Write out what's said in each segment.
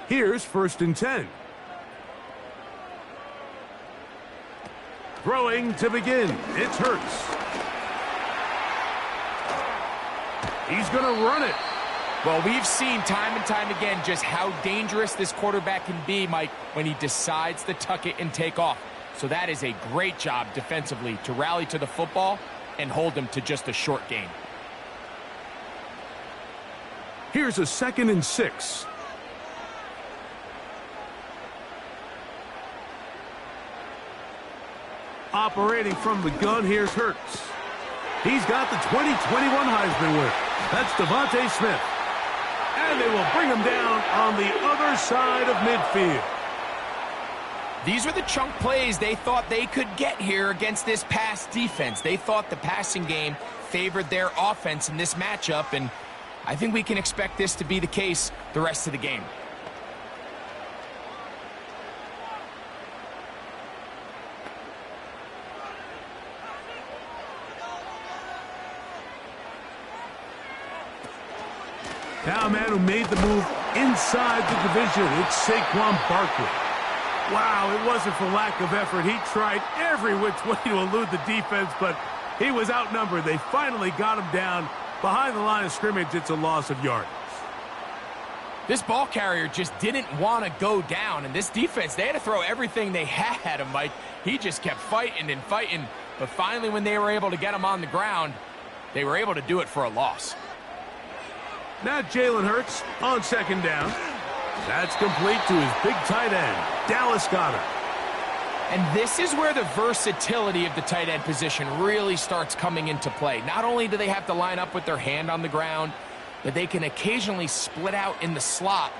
Here's 1st and 10. Throwing to begin. It's Hurts. He's going to run it. Well, we've seen time and time again just how dangerous this quarterback can be, Mike, when he decides to tuck it and take off. So that is a great job defensively to rally to the football and hold him to just a short gain. Here's a 2nd and 6. Operating from the gun, here's Hurts. He's got the 2021 Heisman winner. That's Devontae Smith. And they will bring him down on the other side of midfield. These are the chunk plays they thought they could get here against this pass defense. They thought the passing game favored their offense in this matchup, and I think we can expect this to be the case the rest of the game. Now a man who made the move inside the division. It's Saquon Barkley. Wow, it wasn't for lack of effort. He tried every which way to elude the defense, but he was outnumbered. They finally got him down behind the line of scrimmage. It's a loss of yards. This ball carrier just didn't want to go down, and this defense, they had to throw everything they had at him, Mike. He just kept fighting and fighting, but finally when they were able to get him on the ground, they were able to do it for a loss. Now Jalen Hurts on 2nd down. That's complete to his big tight end, Dallas Goedert. And this is where the versatility of the tight end position really starts coming into play. Not only do they have to line up with their hand on the ground, but they can occasionally split out in the slot.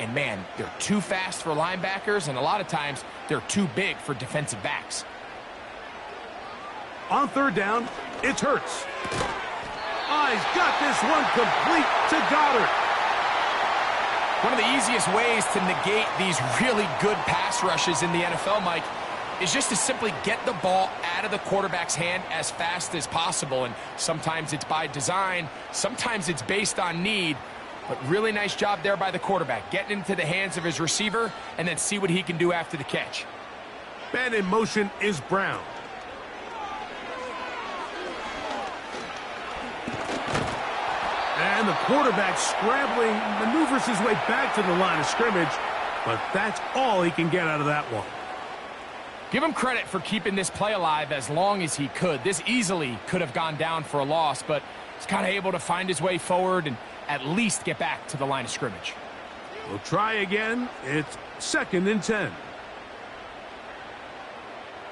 And man, they're too fast for linebackers, and a lot of times they're too big for defensive backs. On 3rd down, it's Hurts. He's got this one complete to Goedert. One of the easiest ways to negate these really good pass rushes in the NFL, Mike, is just to simply get the ball out of the quarterback's hand as fast as possible. And sometimes it's by design, sometimes it's based on need. But really nice job there by the quarterback, getting into the hands of his receiver and then see what he can do after the catch. Man in motion is Brown. And the quarterback scrambling, maneuvers his way back to the line of scrimmage, but that's all he can get out of that one. Give him credit for keeping this play alive as long as he could. This easily could have gone down for a loss, but he's kind of able to find his way forward and at least get back to the line of scrimmage. We'll try again. It's 2nd and 10.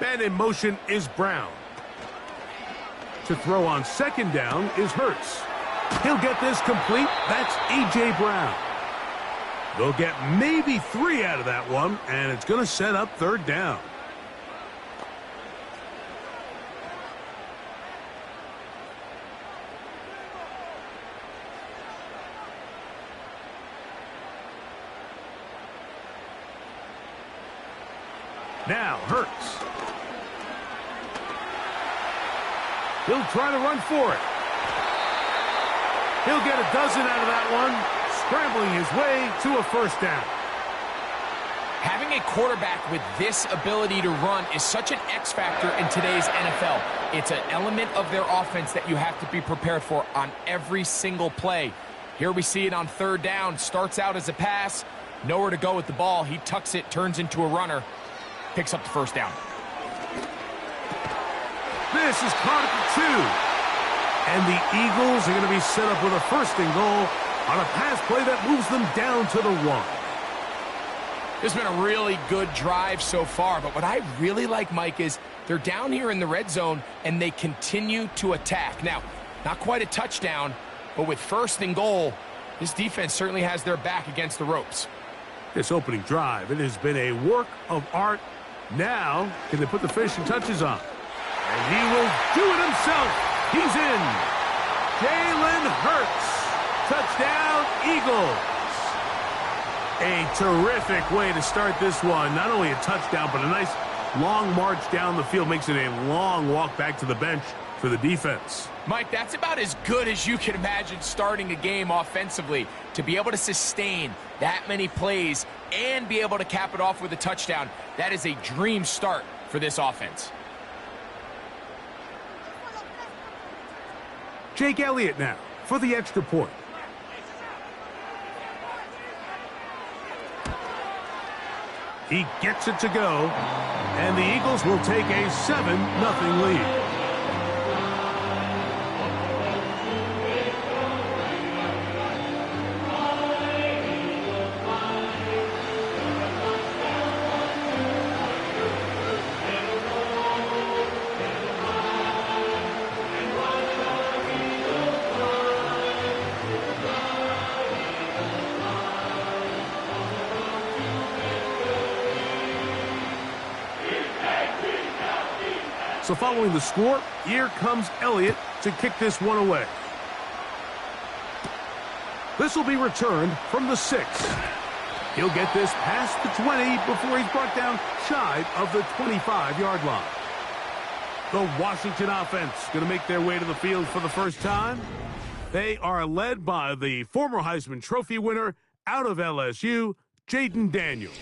Man in motion is Brown. To throw on 2nd down is Hurts. He'll get this complete. That's A.J. Brown. They'll get maybe 3 out of that one, and it's going to set up 3rd down. Now Hurts. He'll try to run for it. He'll get a dozen out of that one, scrambling his way to a 1st down. Having a quarterback with this ability to run is such an X factor in today's NFL. It's an element of their offense that you have to be prepared for on every single play. Here we see it on 3rd down. Starts out as a pass, nowhere to go with the ball. He tucks it, turns into a runner, picks up the 1st down. This is caught at the 2. And the Eagles are going to be set up with a 1st and goal on a pass play that moves them down to the 1. This has been a really good drive so far, but what I really like, Mike, is they're down here in the red zone and they continue to attack. Now, not quite a touchdown, but with 1st and goal, this defense certainly has their back against the ropes. This opening drive, it has been a work of art. Now, can they put the finishing touches on? And he will do it himself. He's in. Jalen Hurts. Touchdown, Eagles. A terrific way to start this one. Not only a touchdown, but a nice long march down the field. Makes it a long walk back to the bench for the defense. Mike, that's about as good as you can imagine starting a game offensively. To be able to sustain that many plays and be able to cap it off with a touchdown, that is a dream start for this offense. Jake Elliott now for the extra point. He gets it to go, and the Eagles will take a 7-0 lead. So following the score, here comes Elliott to kick this one away. This will be returned from the 6. He'll get this past the 20 before he's brought down shy of the 25-yard line. The Washington offense going to make their way to the field for the first time. They are led by the former Heisman Trophy winner out of LSU, Jaden Daniels.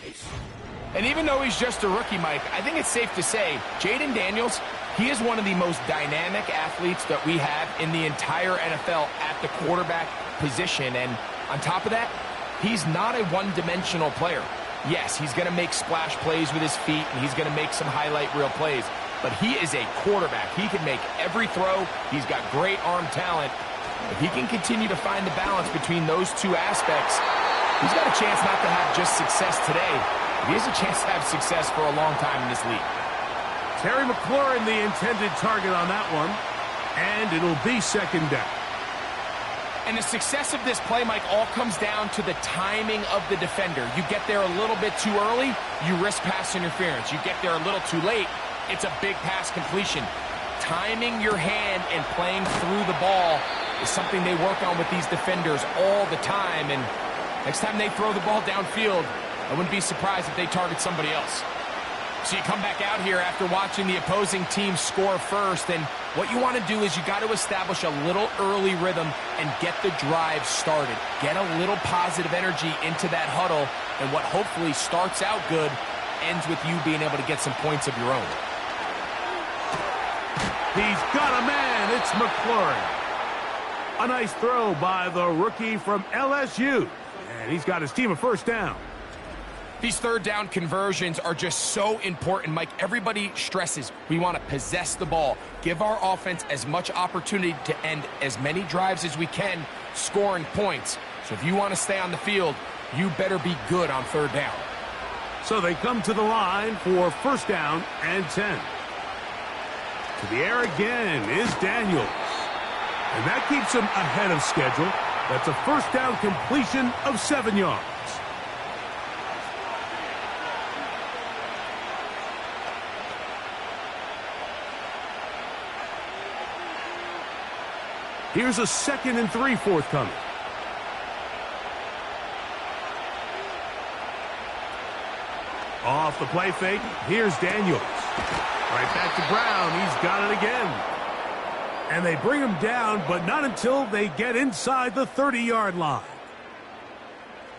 And even though he's just a rookie, Mike, I think it's safe to say Jaden Daniels, he is one of the most dynamic athletes that we have in the entire NFL at the quarterback position. And on top of that, he's not a one-dimensional player. Yes, he's going to make splash plays with his feet, and he's going to make some highlight reel plays. But he is a quarterback. He can make every throw. He's got great arm talent. If he can continue to find the balance between those two aspects, he's got a chance not to have just success today. He has a chance to have success for a long time in this league. Terry McLaurin, the intended target on that one, and it'll be second down. And the success of this play, Mike, all comes down to the timing of the defender. You get there a little bit too early, you risk pass interference. You get there a little too late, it's a big pass completion. Timing your hand and playing through the ball is something they work on with these defenders all the time. And next time they throw the ball downfield, I wouldn't be surprised if they target somebody else. So you come back out here after watching the opposing team score first, and what you want to do is you got to establish a little early rhythm and get the drive started. Get a little positive energy into that huddle, and what hopefully starts out good ends with you being able to get some points of your own. He's got a man. It's McLaurin. A nice throw by the rookie from LSU, and he's got his team a first down. These third down conversions are just so important, Mike. Everybody stresses we want to possess the ball, give our offense as much opportunity to end as many drives as we can, scoring points. So if you want to stay on the field, you better be good on third down. So they come to the line for first down and 10. To the air again is Daniels. And that keeps him ahead of schedule. That's a first down completion of 7 yards. Here's a 2nd and 3 forthcoming. Off the play fake, here's Daniels. Right back to Brown, he's got it again. And they bring him down, but not until they get inside the 30-yard line.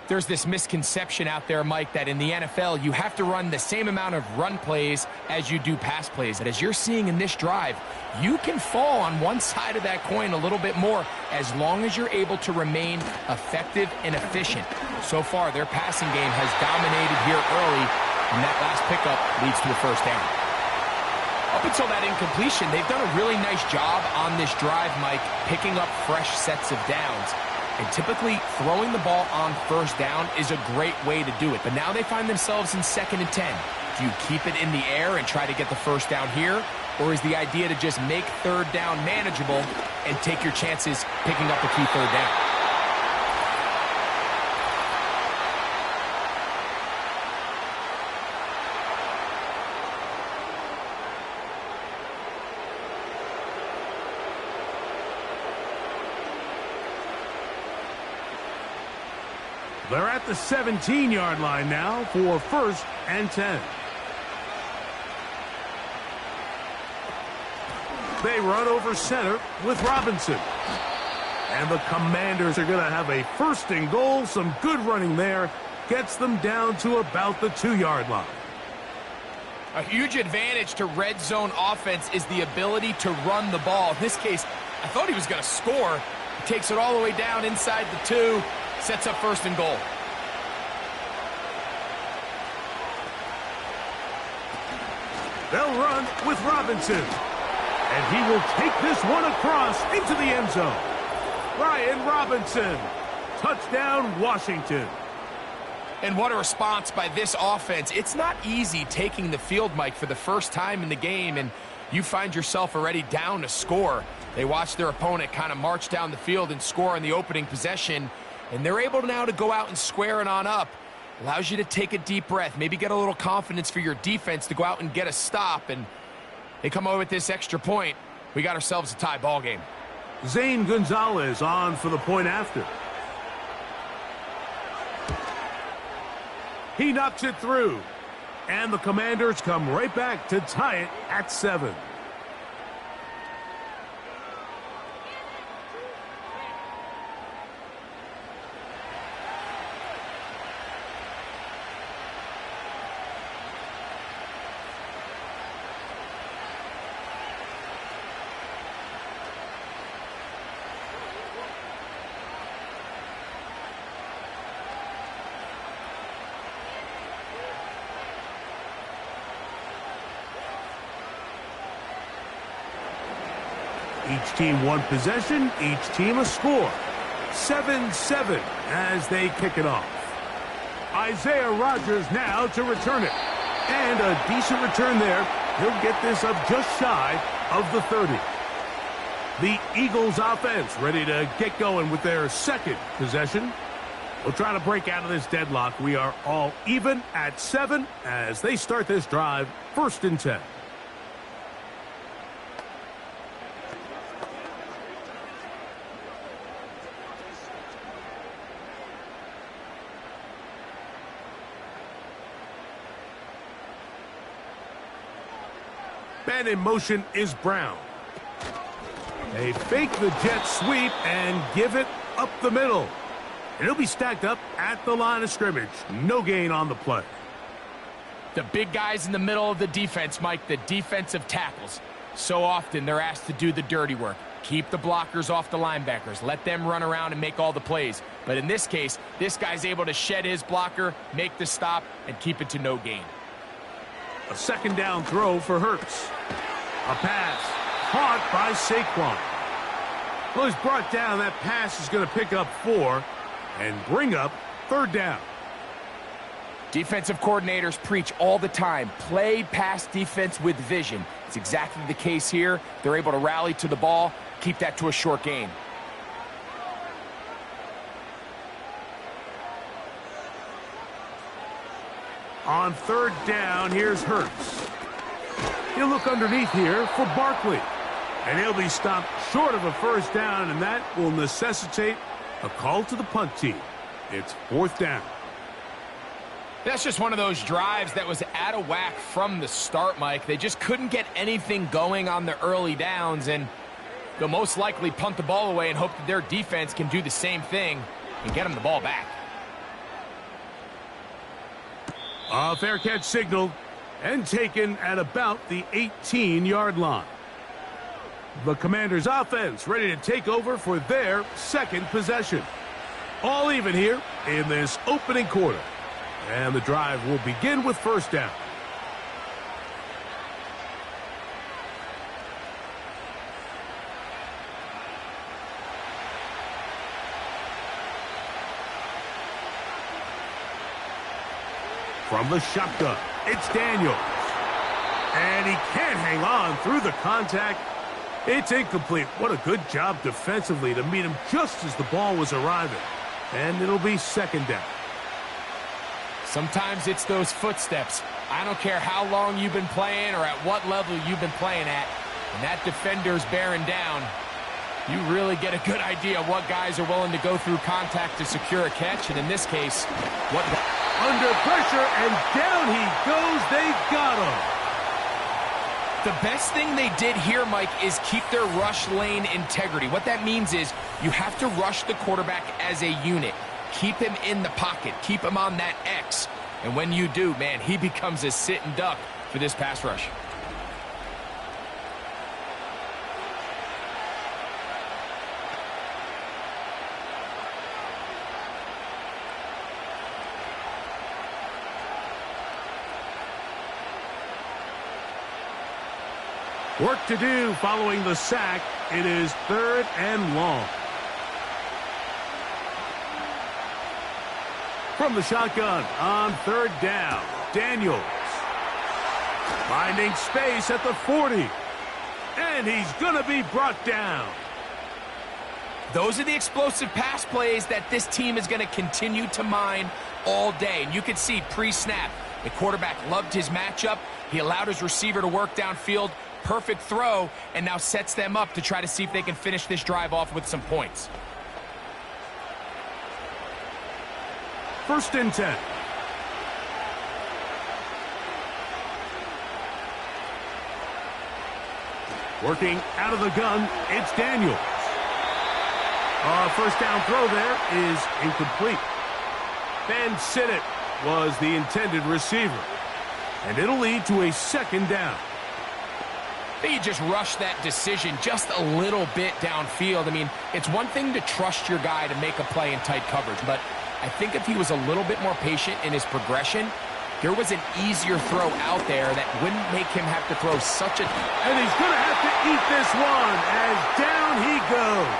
There's this misconception out there, Mike, that in the NFL, you have to run the same amount of run plays as you do pass plays. And as you're seeing in this drive, you can fall on one side of that coin a little bit more as long as you're able to remain effective and efficient. So far, their passing game has dominated here early, and that last pickup leads to a first down. Up until that incompletion, they've done a really nice job on this drive, Mike, picking up fresh sets of downs. And typically, throwing the ball on first down is a great way to do it. But now they find themselves in 2nd and 10. Do you keep it in the air and try to get the first down here? Or is the idea to just make third down manageable and take your chances picking up a key third down? They're at the 17-yard line now for first and 10. They run over center with Robinson. And the Commanders are going to have a 1st and goal. Some good running there. Gets them down to about the 2-yard line. A huge advantage to red zone offense is the ability to run the ball. In this case, I thought he was going to score. He takes it all the way down inside the 2, sets up 1st and goal. They'll run with Robinson. And he will take this one across into the end zone. Brian Robinson. Touchdown, Washington. And what a response by this offense. It's not easy taking the field, Mike, for the first time in the game, and you find yourself already down to score. They watch their opponent kind of march down the field and score in the opening possession, and they're able now to go out and square it on up. Allows you to take a deep breath, maybe get a little confidence for your defense to go out and get a stop, and they come over with this extra point. We got ourselves a tie ball game. Zane Gonzalez on for the point after. He knocks it through. And the Commanders come right back to tie it at 7. Each team one possession, each team a score. 7-7 as they kick it off. Isaiah Rodgers now to return it. And a decent return there. He'll get this up just shy of the 30. The Eagles offense ready to get going with their 2nd possession. We'll try to break out of this deadlock. We are all even at 7 as they start this drive, 1st and 10. And in motion is Brown. They fake the jet sweep and give it up the middle. And he'll be stacked up at the line of scrimmage. No gain on the play. The big guys in the middle of the defense, Mike, the defensive tackles. So often they're asked to do the dirty work. Keep the blockers off the linebackers. Let them run around and make all the plays. But in this case, this guy's able to shed his blocker, make the stop, and keep it to no gain. A 2nd down throw for Hurts. A pass caught by Saquon. Well, he's brought down. That pass is going to pick up 4 and bring up 3rd down. Defensive coordinators preach all the time, play pass defense with vision. It's exactly the case here. They're able to rally to the ball, keep that to a short gain. On 3rd down, here's Hurts. He'll look underneath here for Barkley. And he'll be stopped short of a 1st down, and that will necessitate a call to the punt team. It's 4th down. That's just one of those drives that was out of whack from the start, Mike. They just couldn't get anything going on the early downs, and they'll most likely punt the ball away and hope that their defense can do the same thing and get them the ball back. A fair catch signaled and taken at about the 18-yard line. The Commanders' offense ready to take over for their 2nd possession. All even here in this opening quarter. And the drive will begin with 1st down. From the shotgun, it's Daniels. And he can't hang on through the contact. It's incomplete. What a good job defensively to meet him just as the ball was arriving. And it'll be 2nd down. Sometimes it's those footsteps. I don't care how long you've been playing or at what level you've been playing at. When that defender's bearing down, you really get a good idea of what guys are willing to go through contact to secure a catch. And in this case, what... Under pressure, and down he goes. They've got him. The best thing they did here, Mike, is keep their rush lane integrity. What that means is you have to rush the quarterback as a unit. Keep him in the pocket. Keep him on that X. And when you do, man, he becomes a sit and duck for this pass rush. Work to do following the sack. It is 3rd and long. From the shotgun on 3rd down, Daniels. Finding space at the 40. And he's going to be brought down. Those are the explosive pass plays that this team is going to continue to mine all day. And you can see pre-snap, the quarterback loved his matchup. He allowed his receiver to work downfield. Perfect throw, and now sets them up to try to see if they can finish this drive off with some points. 1st and 10. Working out of the gun, it's Daniels. First down throw there is incomplete. Ben Sinnott was the intended receiver. And it'll lead to a 2nd down. They just rushed that decision just a little bit downfield. I mean, it's one thing to trust your guy to make a play in tight coverage, but I think if he was a little bit more patient in his progression, there was an easier throw out there that wouldn't make him have to throw such a... And he's going to have to eat this one as down he goes.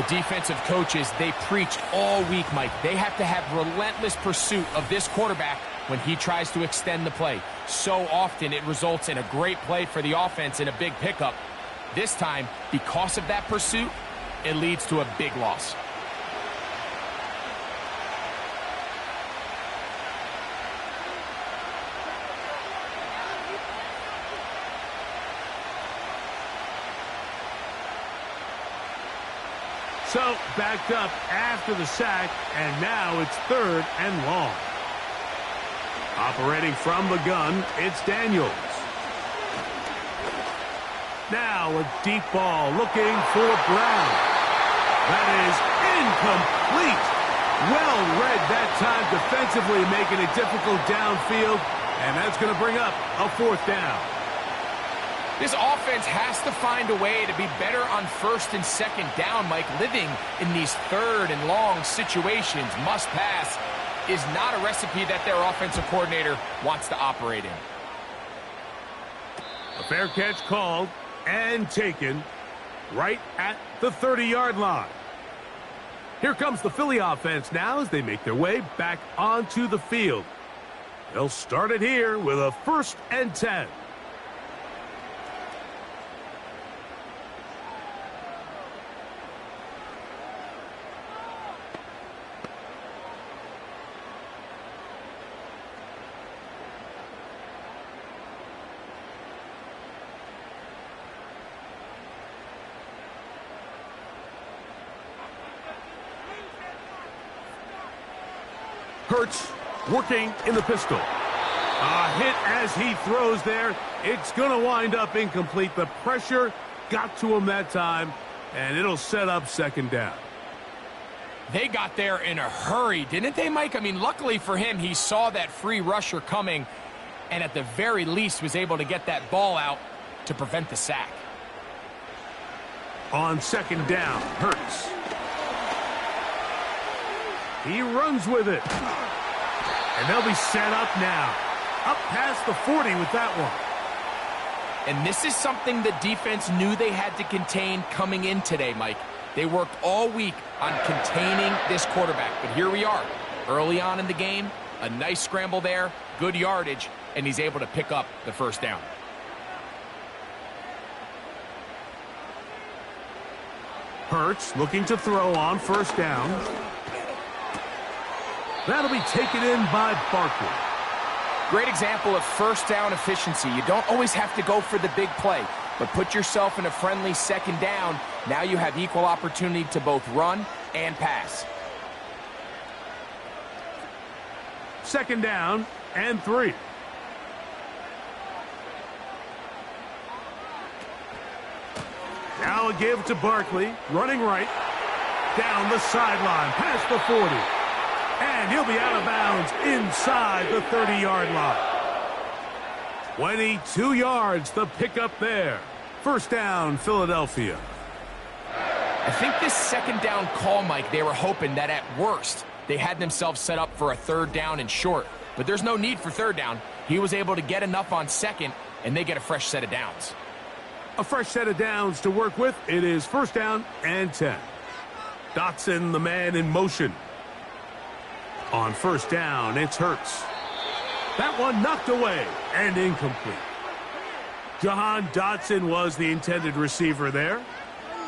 The defensive coaches, they preached all week, Mike. They have to have relentless pursuit of this quarterback when he tries to extend the play. So often it results in a great play for the offense and a big pickup. This time, because of that pursuit, it leads to a big loss. So, backed up after the sack, and now it's 3rd and long. Operating from the gun, it's Daniels. Now a deep ball looking for Brown. That is incomplete. Well read that time defensively, making it difficult downfield, and that's going to bring up a 4th down. This offense has to find a way to be better on 1st and 2nd down, Mike. Living in these 3rd and long situations, must pass, is not a recipe that their offensive coordinator wants to operate in. A fair catch called and taken right at the 30-yard line. Here comes the Philly offense now as they make their way back onto the field. They'll start it here with a 1st and 10. Hurts working in the pistol. A hit as he throws there. It's going to wind up incomplete. The pressure got to him that time, and it'll set up 2nd down. They got there in a hurry, didn't they, Mike? I mean, luckily for him, he saw that free rusher coming, and at the very least was able to get that ball out to prevent the sack. On 2nd down, Hurts. He runs with it. And they'll be set up now. Up past the 40 with that one. And this is something the defense knew they had to contain coming in today, Mike. They worked all week on containing this quarterback. But here we are, early on in the game. A nice scramble there, good yardage, and he's able to pick up the 1st down. Hurts looking to throw on 1st down. That'll be taken in by Barkley. Great example of 1st down efficiency. You don't always have to go for the big play, but put yourself in a friendly 2nd down. Now you have equal opportunity to both run and pass. 2nd down and 3. Now a give to Barkley, running right, down the sideline, past the 40. And he'll be out of bounds inside the 30-yard line. 22 yards, the pickup there. First down, Philadelphia. I think this second down call, Mike, they were hoping that at worst they had themselves set up for a third down and short. But there's no need for third down. He was able to get enough on second, and they get a fresh set of downs. A fresh set of downs to work with. It is first down and 10. Dotson, the man in motion. On first down, it's Hurts. That one knocked away and incomplete. Jahan Dotson was the intended receiver there.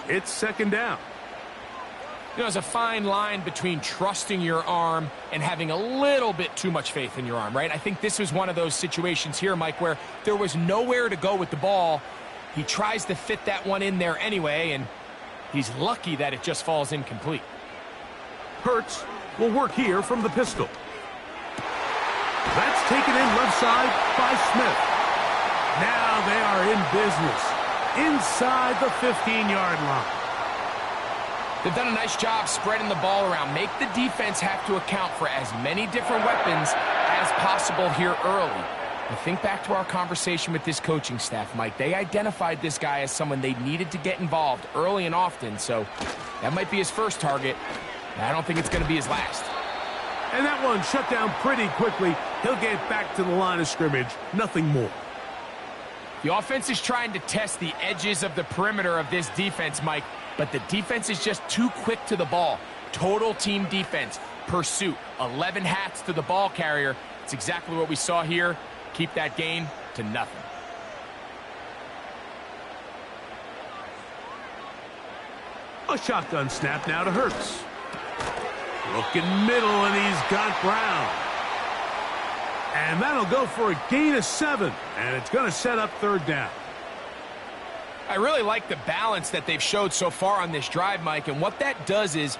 It's second down. You know, there's a fine line between trusting your arm and having a little bit too much faith in your arm, right? I think this was one of those situations here, Mike, where there was nowhere to go with the ball. He tries to fit that one in there anyway, and he's lucky that it just falls incomplete. Hurts will work here from the pistol. That's taken in left side by Smith. Now they are in business inside the 15-yard line. They've done a nice job spreading the ball around. Make the defense have to account for as many different weapons as possible here early. I think back to our conversation with this coaching staff, Mike. They identified this guy as someone they needed to get involved early and often, so that might be his first target. I don't think it's going to be his last. And that one shut down pretty quickly. He'll get back to the line of scrimmage. Nothing more. The offense is trying to test the edges of the perimeter of this defense, Mike, but the defense is just too quick to the ball. Total team defense, pursuit, 11 hats to the ball carrier. It's exactly what we saw here. Keep that gain to nothing. A shotgun snap now to Hurts. Looking middle, and he's got Brown. And that'll go for a gain of 7, and it's going to set up third down. I really like the balance that they've showed so far on this drive, Mike, and what that does is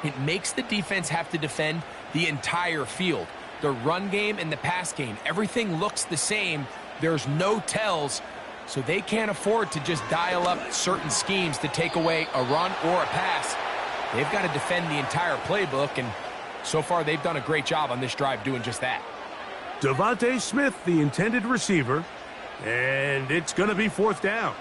it makes the defense have to defend the entire field. The run game and the pass game, everything looks the same. There's no tells, so they can't afford to just dial up certain schemes to take away a run or a pass. They've got to defend the entire playbook, and so far they've done a great job on this drive doing just that. Devontae Smith, the intended receiver, and it's going to be fourth down.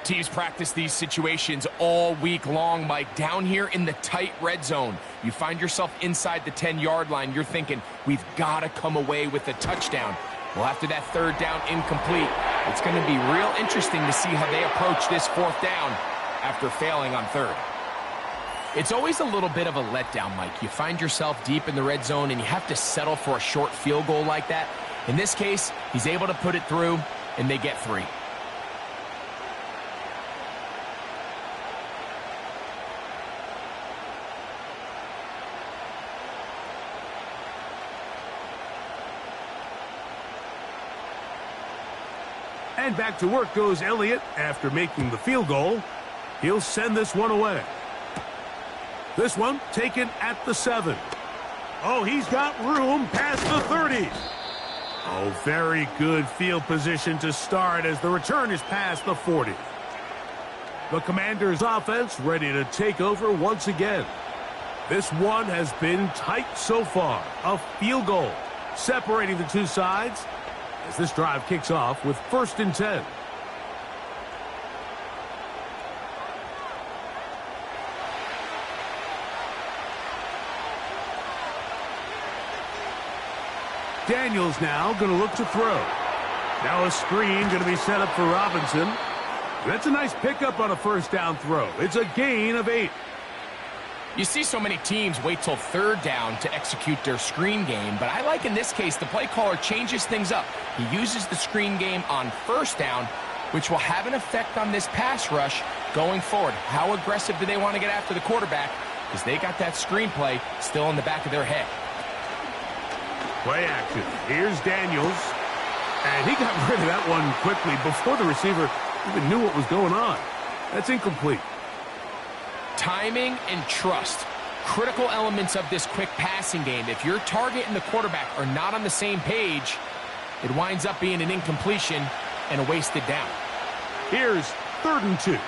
Teams practice these situations all week long, Mike. Down here in the tight red zone, you find yourself inside the 10-yard line. You're thinking, we've got to come away with a touchdown. Well, after that third down incomplete, it's going to be real interesting to see how they approach this fourth down after failing on third. It's always a little bit of a letdown, Mike. You find yourself deep in the red zone, and you have to settle for a short field goal like that. In this case, he's able to put it through, and they get 3. And back to work goes Elliott after making the field goal. He'll send this one away. This one taken at the 7. Oh, he's got room past the 30. Oh, very good field position to start as the return is past the 40. The Commanders' offense ready to take over once again. This one has been tight so far. A field goal separating the two sides as this drive kicks off with first and 10. Daniels now going to look to throw. Now a screen going to be set up for Robinson. That's a nice pickup on a first down throw. It's a gain of 8. You see so many teams wait till third down to execute their screen game, but I like in this case the play caller changes things up. He uses the screen game on first down, which will have an effect on this pass rush going forward. How aggressive do they want to get after the quarterback? Because they got that screenplay still in the back of their head. Play action. Here's Daniels. And he got rid of that one quickly before the receiver even knew what was going on. That's incomplete. Timing and trust, critical elements of this quick passing game. If your target and the quarterback are not on the same page, it winds up being an incompletion and a wasted down. Here's 3rd and 2.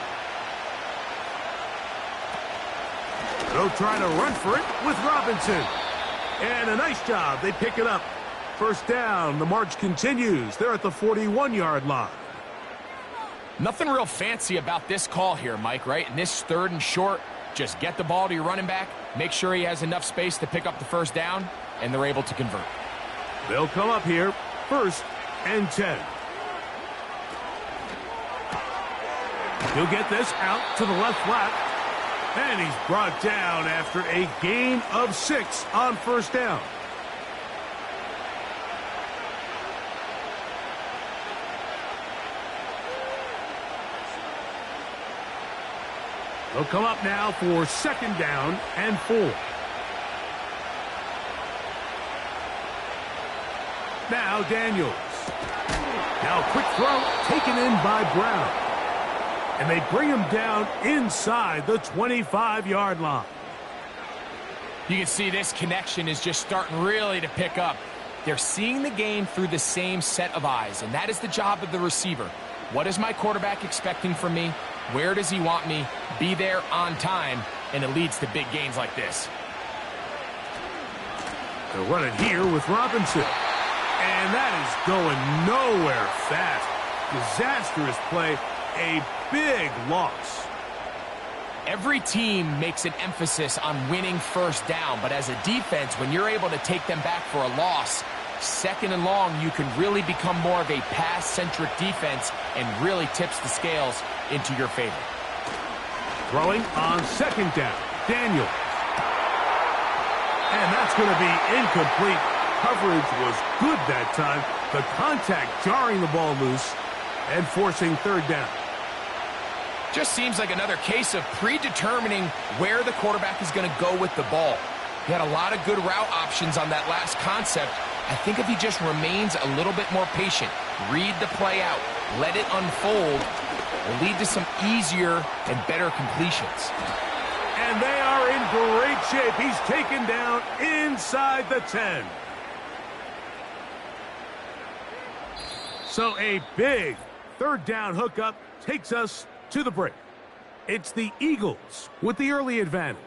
They'll try to run for it with Robinson. And a nice job. They pick it up. First down. The march continues. They're at the 41-yard line. Nothing real fancy about this call here, Mike, right? In this 3rd and short, just get the ball to your running back, make sure he has enough space to pick up the first down, and they're able to convert. They'll come up here, 1st and 10. He'll get this out to the left flat, and he's brought down after a gain of 6 on first down. They'll come up now for 2nd down and 4. Now Daniels. Now quick throw taken in by Brown. And they bring him down inside the 25-yard line. You can see this connection is just starting really to pick up. They're seeing the game through the same set of eyes, and that is the job of the receiver. What is my quarterback expecting from me? Where does he want me? Be there on time, and it leads to big gains like this. They'll run it here with Robinson. And that is going nowhere fast. Disastrous play. A big loss. Every team makes an emphasis on winning first down, but as a defense, when you're able to take them back for a loss, 2nd and long, you can really become more of a pass-centric defense and really tips the scales into your favor. Throwing on 2nd down, Daniel. And that's going to be incomplete. Coverage was good that time. The contact jarring the ball loose and forcing 3rd down. Just seems like another case of predetermining where the quarterback is going to go with the ball. He had a lot of good route options on that last concept. I think if he just remains a little bit more patient, read the play out, let it unfold, will lead to some easier and better completions. And they are in great shape. He's taken down inside the 10. So a big 3rd down hookup takes us to the break. It's the Eagles with the early advantage.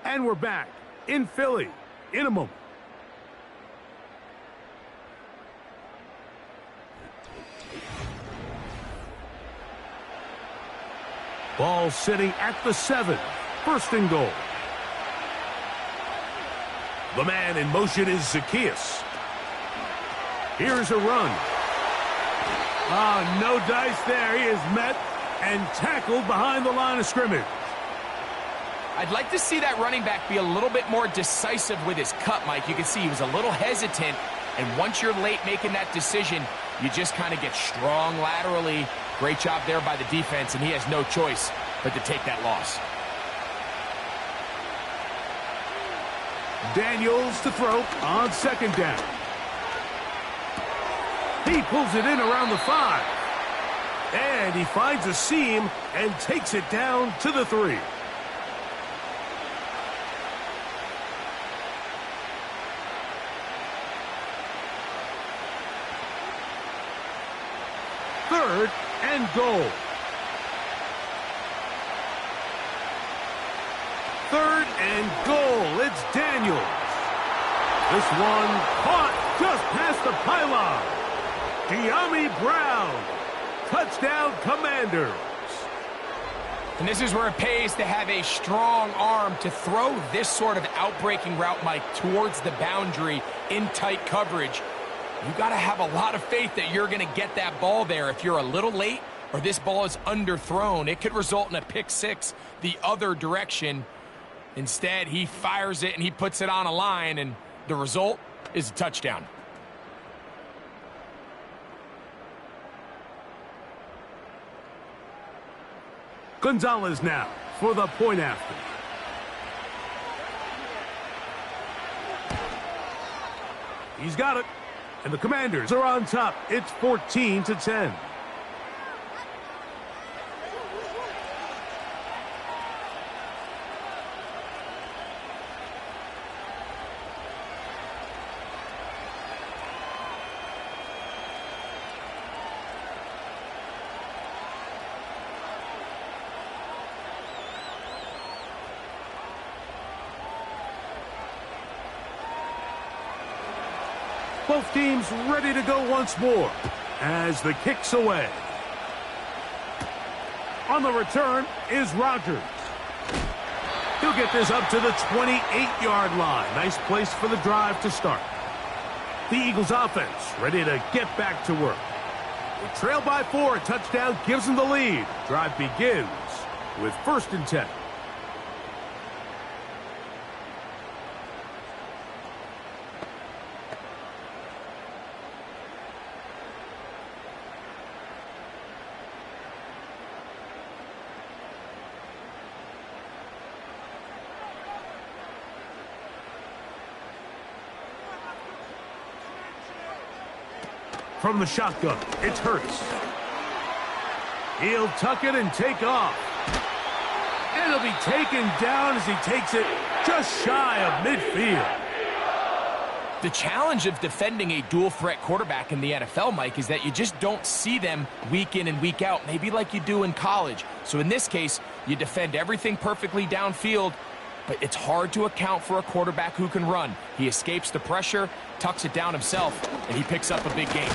And we're back in Philly in a moment. Ball sitting at the 7. 1st and goal. The man in motion is Zacchaeus. Here's a run. No dice there. He is met and tackled behind the line of scrimmage. I'd like to see that running back be a little bit more decisive with his cut, Mike. You can see he was a little hesitant, and once you're late making that decision, you just kind of get strong laterally. Great job there by the defense, and he has no choice but to take that loss. Daniels to throw on 2nd down. He pulls it in around the 5. And he finds a seam and takes it down to the 3. Third and goal. 3rd and goal. It's Daniels. This one caught just past the pylon. De'Ami Brown. Touchdown, Commanders. And this is where it pays to have a strong arm to throw this sort of outbreaking route, Mike, towards the boundary in tight coverage. You got to have a lot of faith that you're going to get that ball there. If you're a little late or this ball is underthrown, it could result in a pick 6 the other direction. Instead, he fires it and he puts it on a line, and the result is a touchdown. Gonzalez now for the point after. He's got it. And the Commanders are on top. It's 14-10. Both teams ready to go once more as the kick's away. On the return is Rodgers. He'll get this up to the 28-yard line. Nice place for the drive to start. The Eagles offense ready to get back to work. They trail by 4. A touchdown gives them the lead. Drive begins with 1st and 10. From the shotgun, it's Hurts. He'll tuck it and take off. And he'll be taken down as he takes it just shy of midfield. The challenge of defending a dual-threat quarterback in the NFL, Mike, is that you just don't see them week in and week out, maybe like you do in college. So in this case, you defend everything perfectly downfield, but it's hard to account for a quarterback who can run. He escapes the pressure, tucks it down himself, and he picks up a big gain.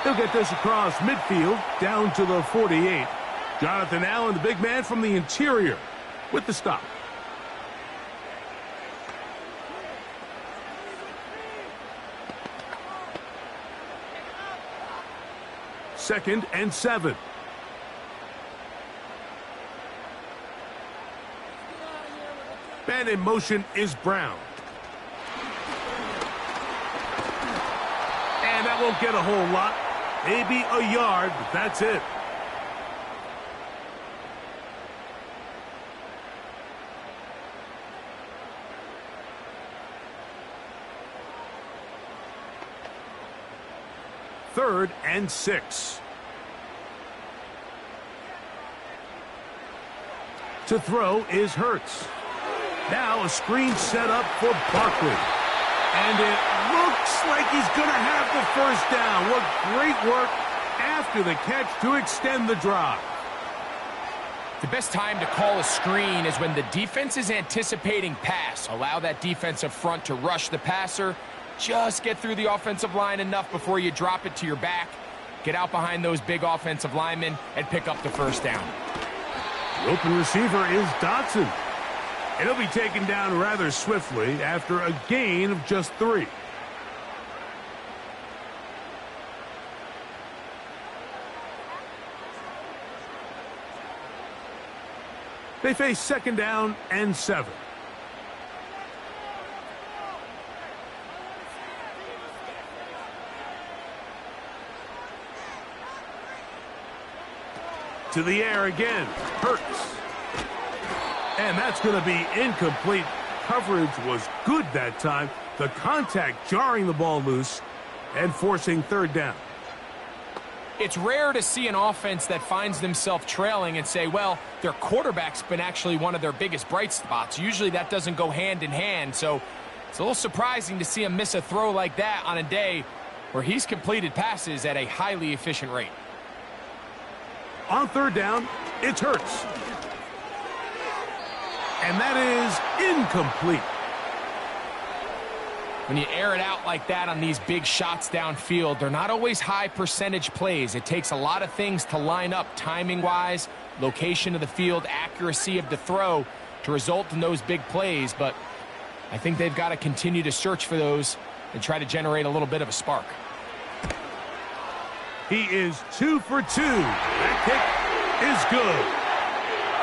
He'll get this across midfield, down to the 48. Jonathan Allen, the big man from the interior, with the stop. Second and 7. Man in motion is Brown. And that won't get a whole lot. Maybe a yard, but that's it. Third and 6. To throw is Hurts. Now a screen set up for Barkley. And it looks like he's going to have the first down. What great work after the catch to extend the drive. The best time to call a screen is when the defense is anticipating pass. Allow that defensive front to rush the passer. Just get through the offensive line enough before you drop it to your back. Get out behind those big offensive linemen and pick up the first down. The open receiver is Dotson. And he'll be taken down rather swiftly after a gain of just 3. They face second down and 7. To the air again, Hurts. And that's going to be incomplete. Coverage was good that time. The contact jarring the ball loose and forcing third down. It's rare to see an offense that finds themselves trailing and say, well, their quarterback's been actually one of their biggest bright spots. Usually that doesn't go hand in hand, so it's a little surprising to see him miss a throw like that on a day where he's completed passes at a highly efficient rate. On third down, it's Hurts. And that is incomplete. When you air it out like that on these big shots downfield, they're not always high percentage plays. It takes a lot of things to line up timing-wise, location of the field, accuracy of the throw to result in those big plays. But I think they've got to continue to search for those and try to generate a little bit of a spark. He is 2 for 2. That kick is good.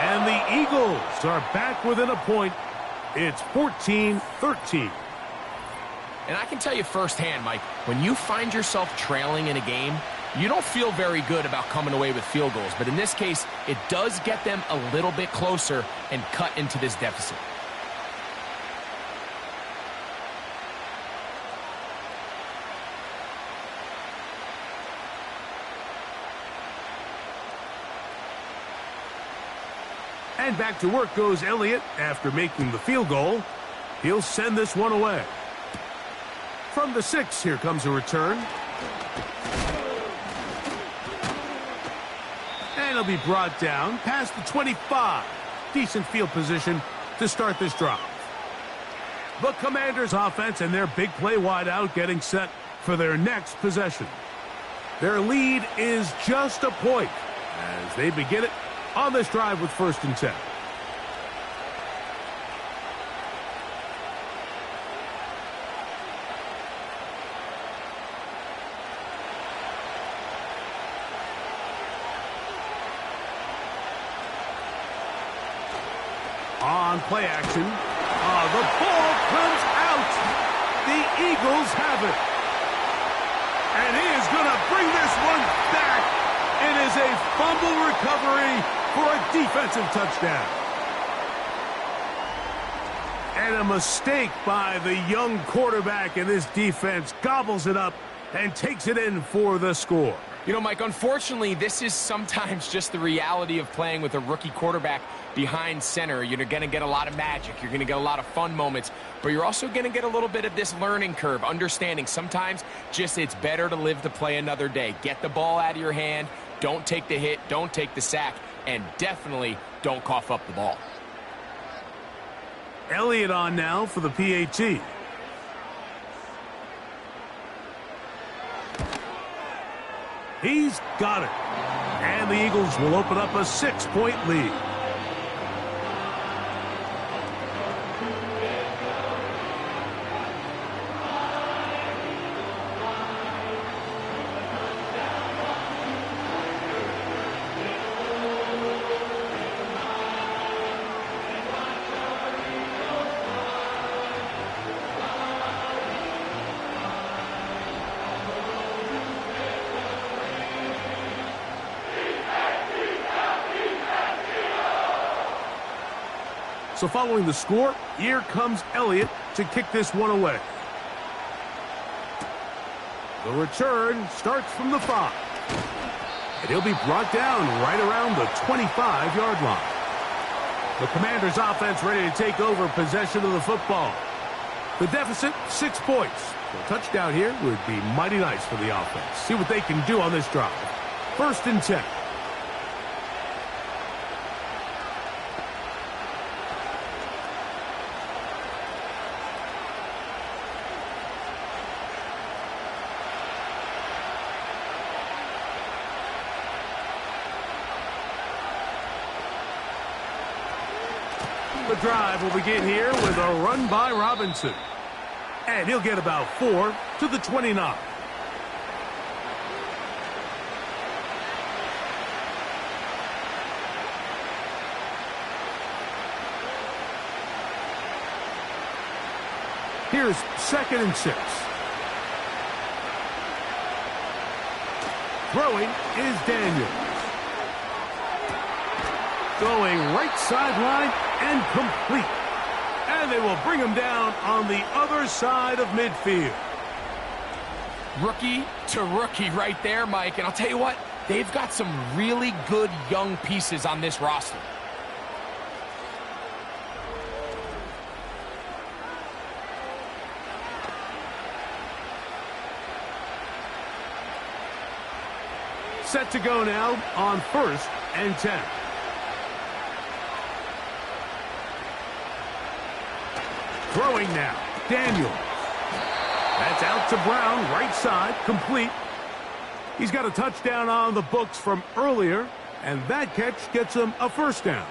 And the Eagles are back within a point. It's 14-13. And I can tell you firsthand, Mike, when you find yourself trailing in a game, you don't feel very good about coming away with field goals. But in this case, it does get them a little bit closer and cut into this deficit. And back to work goes Elliott after making the field goal. He'll send this one away. From the 6, here comes a return. And he'll be brought down past the 25. Decent field position to start this drive. The Commanders' offense and their big play wideout getting set for their next possession. Their lead is just a point as they begin it on this drive with 1st and 10. On play action, the ball comes out. The Eagles have it. And he is going to bring this one back. It is a fumble recovery for a defensive touchdown. And a mistake by the young quarterback, and this defense gobbles it up and takes it in for the score. You know, Mike, unfortunately, this is sometimes just the reality of playing with a rookie quarterback behind center. You're going to get a lot of magic. You're going to get a lot of fun moments, but you're also going to get a little bit of this learning curve, understanding sometimes just it's better to live to play another day. Get the ball out of your hand. Don't take the hit. Don't take the sack. And definitely don't cough up the ball. Elliott on now for the PAT. He's got it. And the Eagles will open up a 6-point lead. So following the score, here comes Elliott to kick this one away. The return starts from the 5. And he'll be brought down right around the 25-yard line. The Commanders' offense ready to take over possession of the football. The deficit, 6 points. A touchdown here would be mighty nice for the offense. See what they can do on this drive. 1st and 10. The drive will begin here with a run by Robinson. And he'll get about 4 to the 29. Here's 2nd and 6. Throwing is Daniels. Going right sideline and complete. And they will bring him down on the other side of midfield. Rookie to rookie right there, Mike. And I'll tell you what, they've got some really good young pieces on this roster. Set to go now on 1st and 10. Throwing now, Daniels. That's out to Brown, right side, complete. He's got a touchdown on the books from earlier, and that catch gets him a 1st down.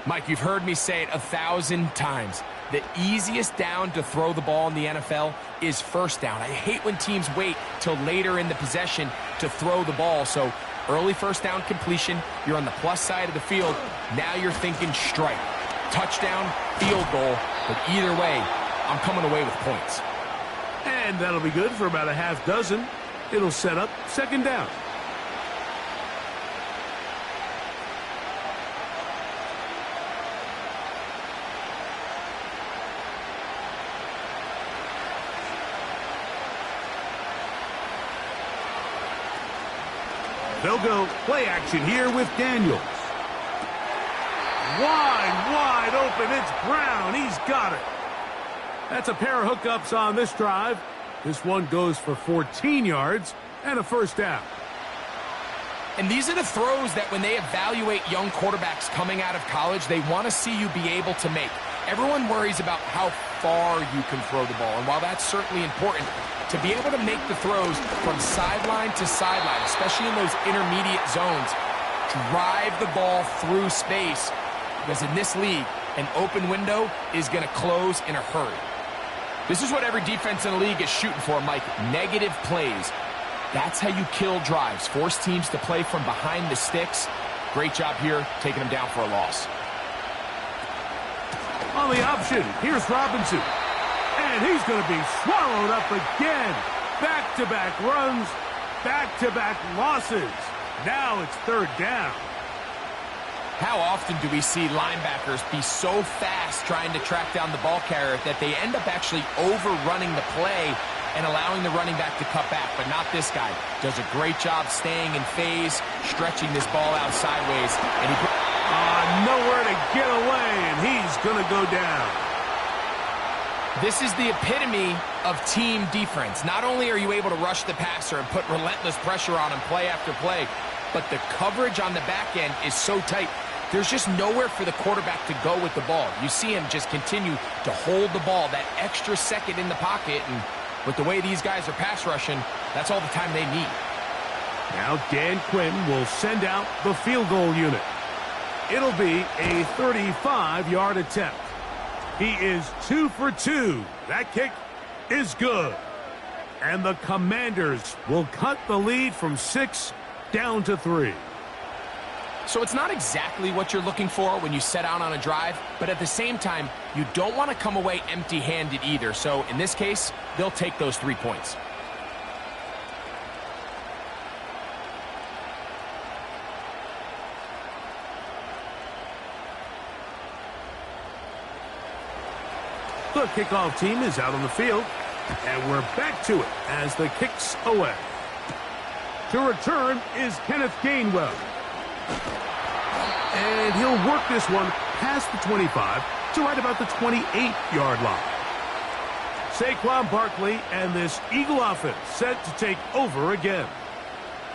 Mike, you've heard me say it 1,000 times. The easiest down to throw the ball in the NFL is 1st down. I hate when teams wait till later in the possession to throw the ball. So early 1st down completion, you're on the plus side of the field. Now you're thinking strike. Touchdown, field goal, but either way, I'm coming away with points. And that'll be good for about a half dozen. It'll set up 2nd down. They'll go play action here with Daniels. Wide open. It's Brown. He's got it. That's a pair of hookups on this drive. This one goes for 14 yards and a 1st down. And these are the throws that when they evaluate young quarterbacks coming out of college, they want to see you be able to make. Everyone worries about how far you can throw the ball. And while that's certainly important, to be able to make the throws from sideline to sideline, especially in those intermediate zones, drive the ball through space, because in this league, an open window is going to close in a hurry. This is what every defense in the league is shooting for, Mike. Negative plays. That's how you kill drives. Force teams to play from behind the sticks. Great job here, taking them down for a loss. On the option, here's Robinson. And he's going to be swallowed up again. Back-to-back runs, back-to-back losses. Now it's third down. How often do we see linebackers be so fast trying to track down the ball carrier that they end up actually overrunning the play and allowing the running back to cut back? But not this guy. Does a great job staying in phase, stretching this ball out sideways. And he nowhere to get away, and he's going to go down. This is the epitome of team defense. Not only are you able to rush the passer and put relentless pressure on him play after play, but the coverage on the back end is so tight. There's just nowhere for the quarterback to go with the ball. You see him just continue to hold the ball that extra second in the pocket, and with the way these guys are pass rushing, that's all the time they need. Now Dan Quinn will send out the field goal unit. It'll be a 35-yard attempt. He is 2 for 2. That kick is good. And the Commanders will cut the lead from 6 down to 3. So it's not exactly what you're looking for when you set out on a drive, but at the same time, you don't want to come away empty-handed either. So in this case, they'll take those 3 points. The kickoff team is out on the field, and we're back to it as the kick's away. To return is Kenneth Gainwell. And he'll work this one past the 25 to right about the 28-yard line. Saquon Barkley and this Eagle offense set to take over again.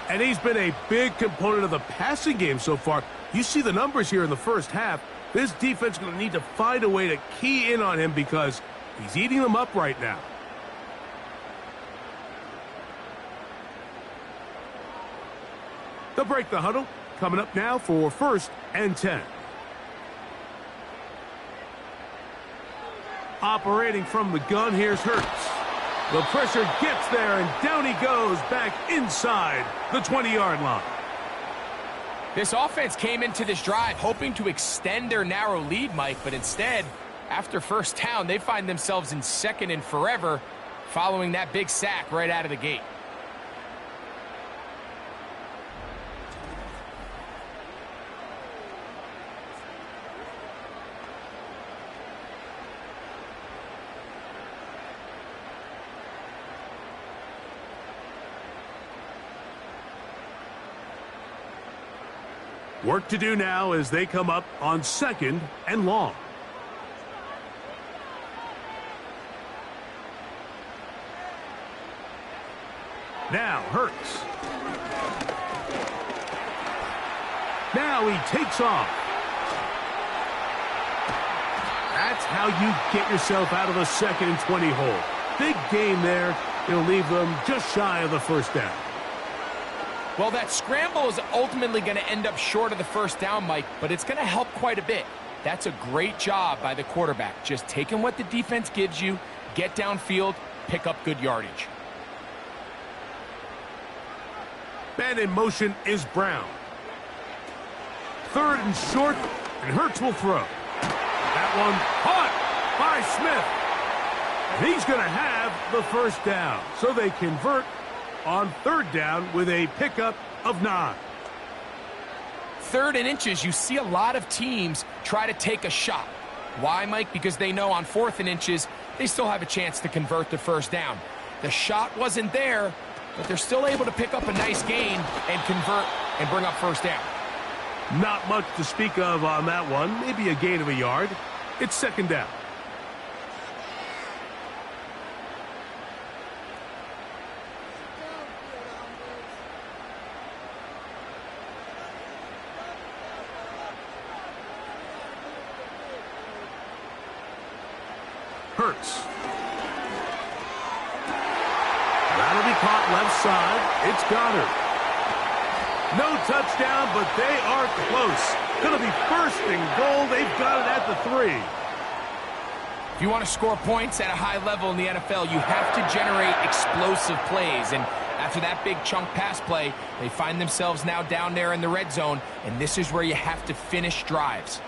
And he's been a big component of the passing game so far. You see the numbers here in the first half. This defense is going to need to find a way to key in on him because he's eating them up right now. They'll break the huddle. Coming up now for 1st and 10. Operating from the gun, here's Hurts. The pressure gets there, and down he goes back inside the 20-yard line. This offense came into this drive hoping to extend their narrow lead, Mike, but instead, after first down, they find themselves in 2nd and forever following that big sack right out of the gate. Work to do now as they come up on 2nd and long. Now Hurts. Now he takes off. That's how you get yourself out of a 2nd and 20 hole. Big game there. It'll leave them just shy of the first down. Well, that scramble is ultimately going to end up short of the first down, Mike, but it's going to help quite a bit. That's a great job by the quarterback. Just taking what the defense gives you, get downfield, pick up good yardage. Man in motion is Brown. 3rd and short, and Hurts will throw. That one caught by Smith. And he's going to have the first down. So they convert on 3rd down with a pickup of 9. 3rd and inches, you see a lot of teams try to take a shot. Why, Mike? Because they know on 4th and inches, they still have a chance to convert the first down. The shot wasn't there, but they're still able to pick up a nice gain and convert and bring up first down. Not much to speak of on that one. Maybe a gain of a yard. It's 2nd down. Hurts. That'll be caught left side. It's Goddard. No touchdown, but they are close. Going to be first and goal. They've got it at the 3. If you want to score points at a high level in the NFL, you have to generate explosive plays. And after that big chunk pass play, they find themselves now down there in the red zone, and this is where you have to finish drives.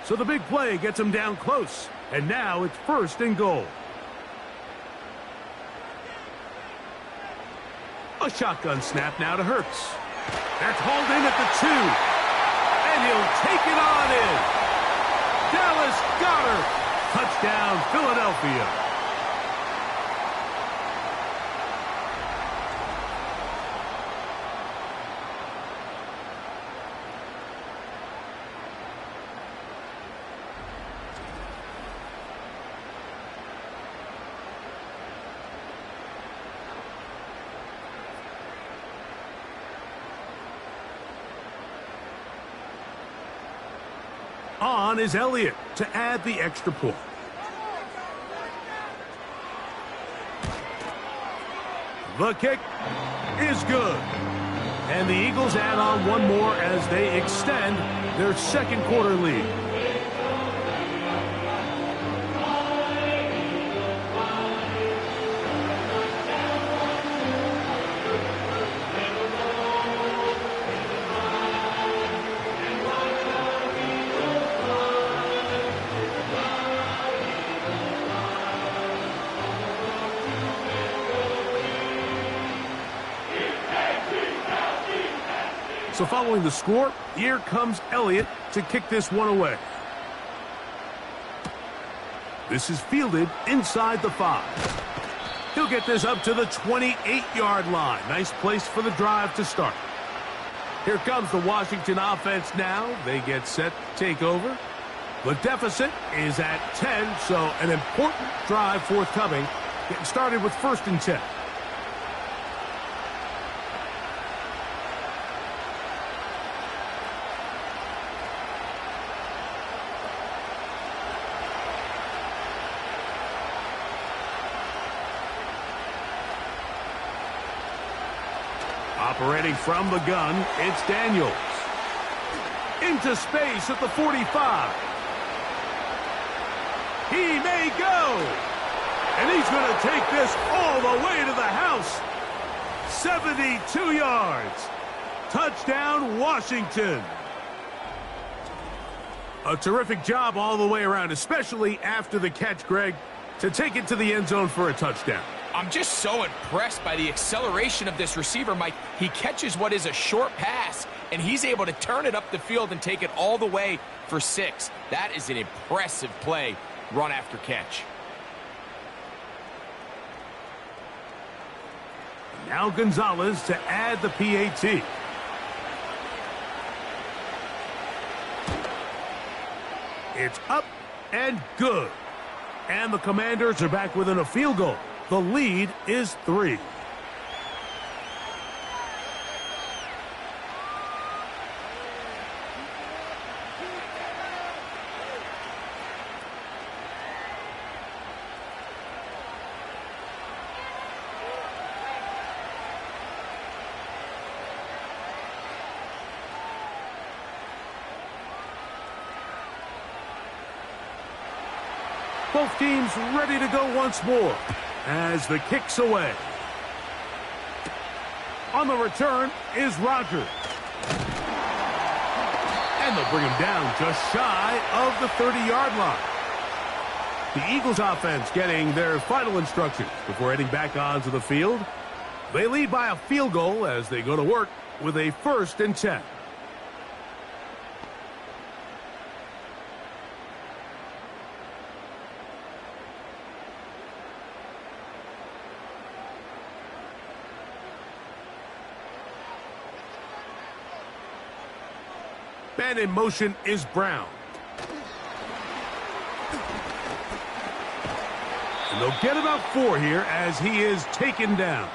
So the big play gets them down close, and now it's first and goal. A shotgun snap now to Hurts. That's hauled in at the 2, and he'll take it on in. Dallas Goedert, touchdown Philadelphia. On is Elliott to add the extra point. The kick is good. And the Eagles add on one more as they extend their second quarter lead. So following the score, here comes Elliott to kick this one away. This is fielded inside the 5. He'll get this up to the 28-yard line. Nice place for the drive to start. Here comes the Washington offense now. They get set to take over. The deficit is at 10, so an important drive forthcoming. Getting started with first and 10. Operating from the gun, it's Daniels. Into space at the 45. He may go. And he's going to take this all the way to the house. 72 yards. Touchdown, Washington. A terrific job all the way around, especially after the catch, Greg, to take it to the end zone for a touchdown. I'm just so impressed by the acceleration of this receiver, Mike. He catches what is a short pass, and he's able to turn it up the field and take it all the way for 6. That is an impressive play, run after catch. Now Gonzalez to add the PAT. It's up and good. And the Commanders are back within a field goal. The lead is 3. Both teams ready to go once more as the kick's away. On the return is Rodgers. And they'll bring him down just shy of the 30-yard line. The Eagles offense getting their final instructions before heading back onto the field. They lead by a field goal as they go to work with a 1st and 10. Man in motion is Brown. And they'll get about 4 here as he is taken down.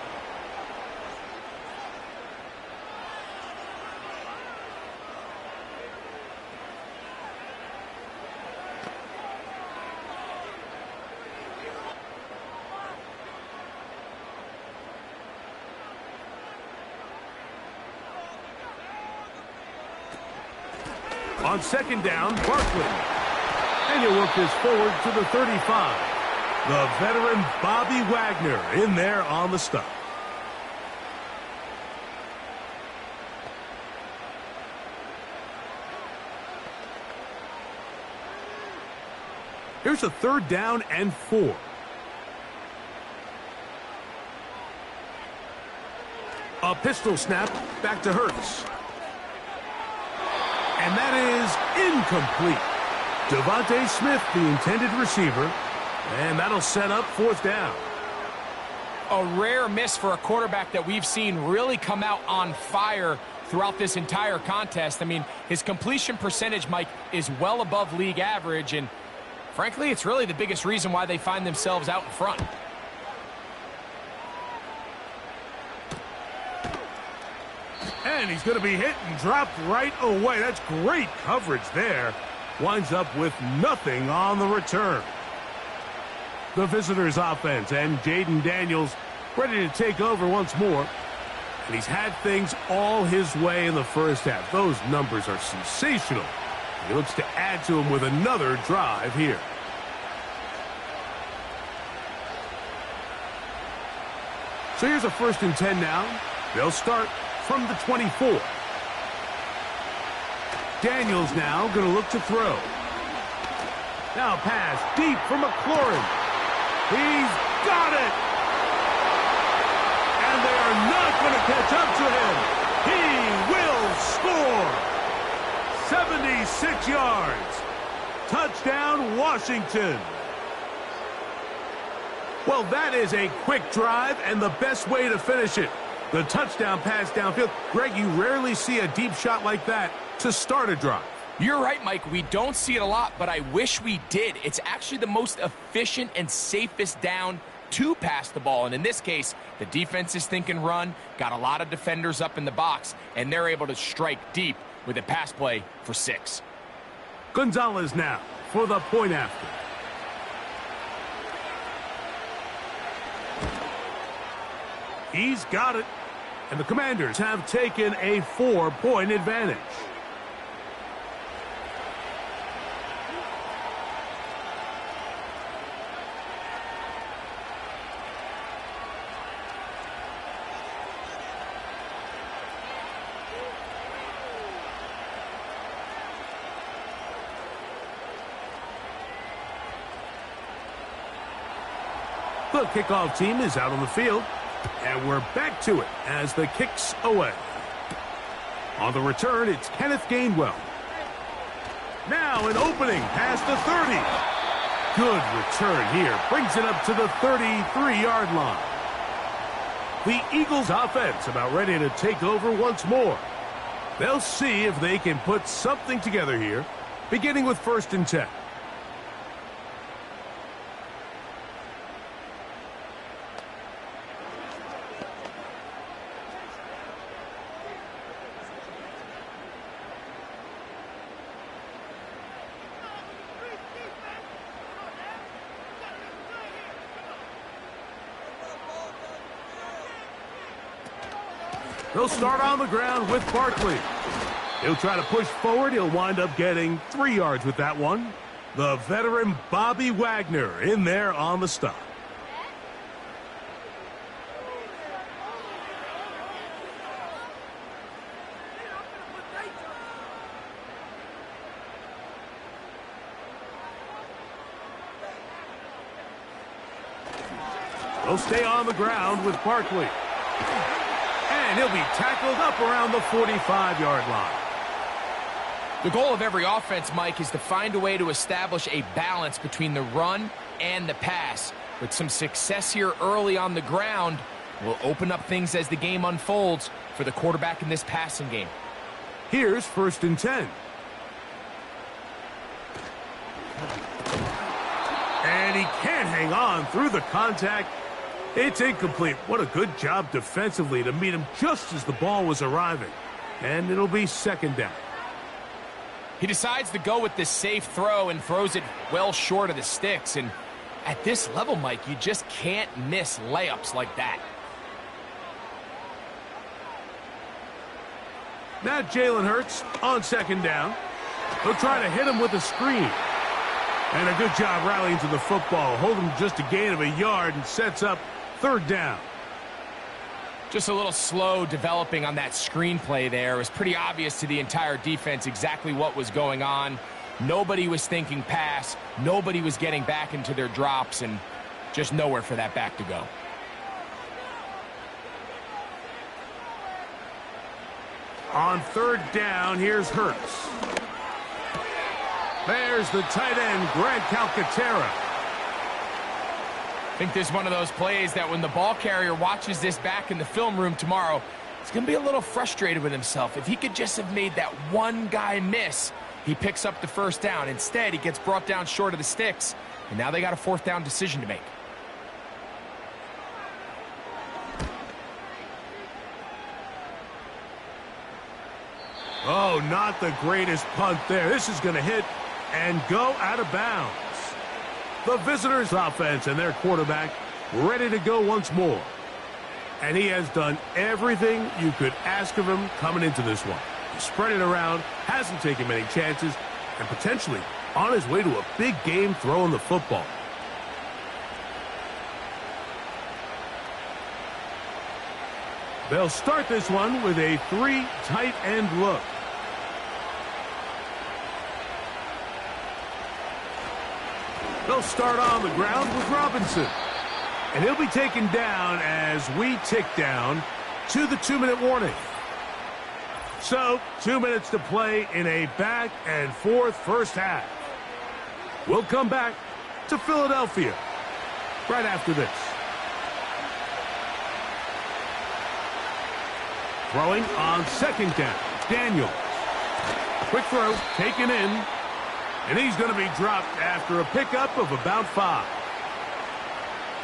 On second down, Barkley. And he'll work this forward to the 35. The veteran Bobby Wagner in there on the stop. Here's a 3rd down and 4. A pistol snap back to Hurts. And that is incomplete. Devontae Smith, the intended receiver, and that'll set up 4th down. A rare miss for a quarterback that we've seen really come out on fire throughout this entire contest. I mean, his completion percentage, Mike, is well above league average, and frankly, it's really the biggest reason why they find themselves out in front. And he's going to be hit and dropped right away. That's great coverage there. Winds up with nothing on the return. The visitors' offense and Jaden Daniels ready to take over once more. And he's had things all his way in the first half. Those numbers are sensational. He looks to add to them with another drive here. So here's a 1st and 10 now. They'll start from the 24. Daniels now going to look to throw. Now pass deep for McLaurin. He's got it. And they are not going to catch up to him. He will score. 76 yards. Touchdown, Washington. Well, that is a quick drive and the best way to finish it. The touchdown pass downfield. Greg, you rarely see a deep shot like that to start a drive. You're right, Mike. We don't see it a lot, but I wish we did. It's actually the most efficient and safest down to pass the ball. And in this case, the defense is thinking run, got a lot of defenders up in the box, and they're able to strike deep with a pass play for 6. Gonzalez now for the point after. He's got it. And the Commanders have taken a 4-point advantage. The kickoff team is out on the field. And we're back to it as the kick's away. On the return, it's Kenneth Gainwell. Now an opening past the 30. Good return here. Brings it up to the 33-yard line. The Eagles offense about ready to take over once more. They'll see if they can put something together here, beginning with 1st and 10. They'll start on the ground with Barkley. He'll try to push forward. He'll wind up getting 3 yards with that one. The veteran Bobby Wagner in there on the stop. They'll stay on the ground with Barkley. And he'll be tackled up around the 45-yard line. The goal of every offense, Mike, is to find a way to establish a balance between the run and the pass. With some success here early on the ground, will open up things as the game unfolds for the quarterback in this passing game. Here's 1st and 10. And he can't hang on through the contact. It's incomplete. What a good job defensively to meet him just as the ball was arriving. And it'll be 2nd down. He decides to go with this safe throw and throws it well short of the sticks. And at this level, Mike, you just can't miss layups like that. Now Jalen Hurts on 2nd down. He'll try to hit him with a screen. And a good job rallying to the football. Holding just a gain of a yard and sets up third down. Just a little slow developing on that screenplay there. It was pretty obvious to the entire defense exactly what was going on. Nobody was thinking pass. Nobody was getting back into their drops, and just nowhere for that back to go. On third down, here's Hurts. There's the tight end, Greg Calcaterra. I think this is one of those plays that when the ball carrier watches this back in the film room tomorrow, he's going to be a little frustrated with himself. If he could just have made that one guy miss, he picks up the first down. Instead, he gets brought down short of the sticks, and now they got a fourth down decision to make. Oh, not the greatest punt there. This is going to hit and go out of bounds. The visitors' offense and their quarterback ready to go once more. And he has done everything you could ask of him coming into this one. He spread it around, hasn't taken many chances, and potentially on his way to a big game throwing the football. They'll start this one with a 3 tight end look. They'll start on the ground with Robinson. And he'll be taken down as we tick down to the 2-minute warning. So, 2 minutes to play in a back-and-forth first half. We'll come back to Philadelphia right after this. Throwing on second down, Daniels. Quick throw, taken in, and he's going to be dropped after a pickup of about 5.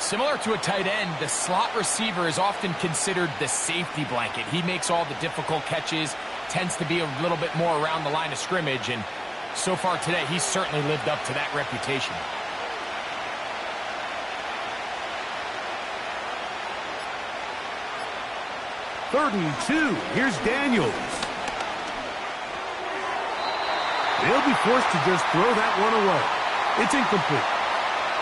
Similar to a tight end, the slot receiver is often considered the safety blanket. He makes all the difficult catches, tends to be a little bit more around the line of scrimmage, and so far today, he's certainly lived up to that reputation. Third and 2. Here's Daniels. They'll be forced to just throw that one away. It's incomplete.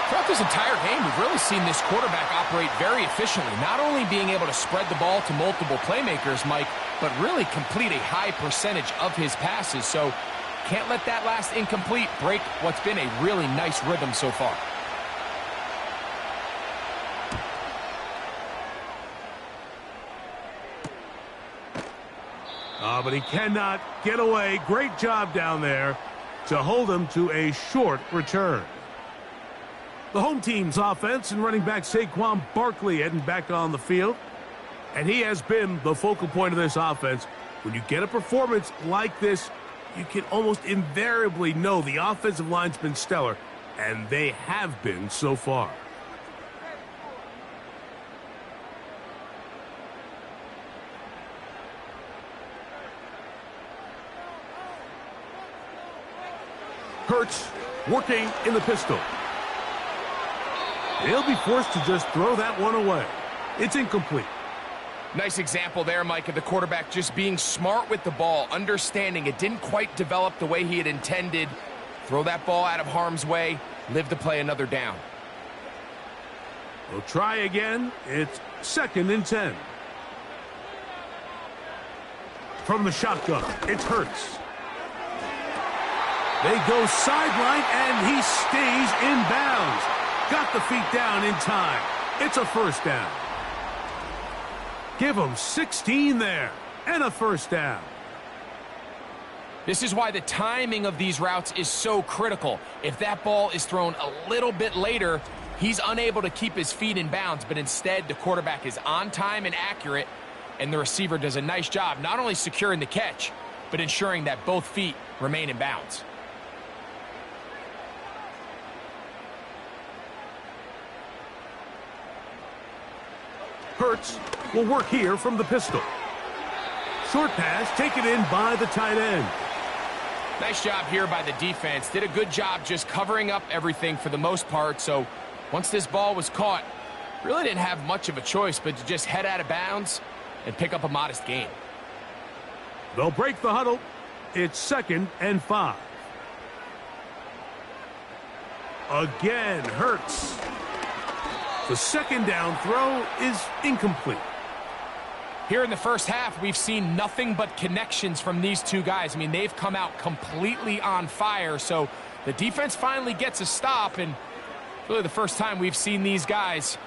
Throughout this entire game, we've really seen this quarterback operate very efficiently, not only being able to spread the ball to multiple playmakers, Mike, but really complete a high percentage of his passes. So can't let that last incomplete break what's been a really nice rhythm so far. But he cannot get away. Great job down there to hold him to a short return. The home team's offense and running back Saquon Barkley heading back on the field. And he has been the focal point of this offense. When you get a performance like this, you can almost invariably know the offensive line's been stellar, and they have been so far. Hurts working in the pistol. He'll be forced to just throw that one away. It's incomplete. Nice example there, Mike, of the quarterback just being smart with the ball, understanding it didn't quite develop the way he had intended. Throw that ball out of harm's way, live to play another down. We'll try again. It's 2nd and 10. From the shotgun, it's Hurts. They go sideline, and he stays in bounds. Got the feet down in time. It's a first down. Give him 16 there, and a first down. This is why the timing of these routes is so critical. If that ball is thrown a little bit later, he's unable to keep his feet in bounds, but instead the quarterback is on time and accurate, and the receiver does a nice job not only securing the catch, but ensuring that both feet remain in bounds. Hurts will work here from the pistol. Short pass taken in by the tight end. Nice job here by the defense. Did a good job just covering up everything for the most part. So once this ball was caught, really didn't have much of a choice but to just head out of bounds and pick up a modest gain. They'll break the huddle. It's 2nd and 5. Again, Hurts. The second down throw is incomplete. Here in the first half, we've seen nothing but connections from these two guys. I mean, they've come out completely on fire, so the defense finally gets a stop, and really the first time we've seen these guys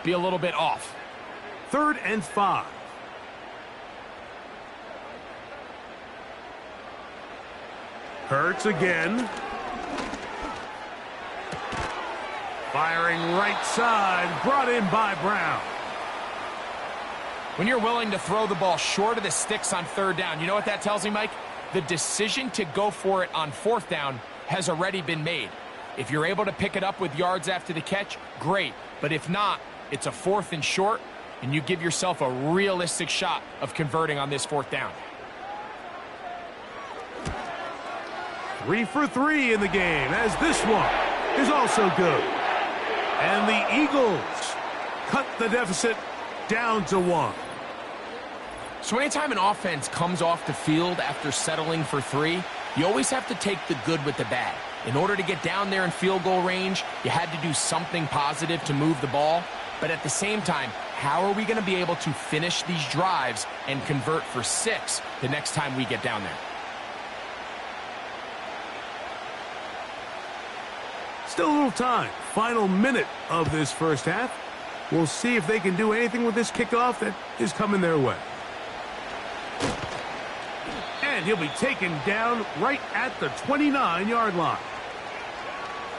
be a little bit off. 3rd and 5. Hurts again. Firing right side, brought in by Brown. When you're willing to throw the ball short of the sticks on 3rd down, you know what that tells me, Mike? The decision to go for it on 4th down has already been made. If you're able to pick it up with yards after the catch, great. But if not, it's a 4th and short, and you give yourself a realistic shot of converting on this 4th down. 3 for 3 in the game, as this one is also good. And the Eagles cut the deficit down to 1. So anytime an offense comes off the field after settling for 3, you always have to take the good with the bad. In order to get down there in field goal range, you had to do something positive to move the ball. But at the same time, how are we going to be able to finish these drives and convert for 6 the next time we get down there? Still a little time. Final minute of this first half. We'll see if they can do anything with this kickoff that is coming their way. And he'll be taken down right at the 29-yard line.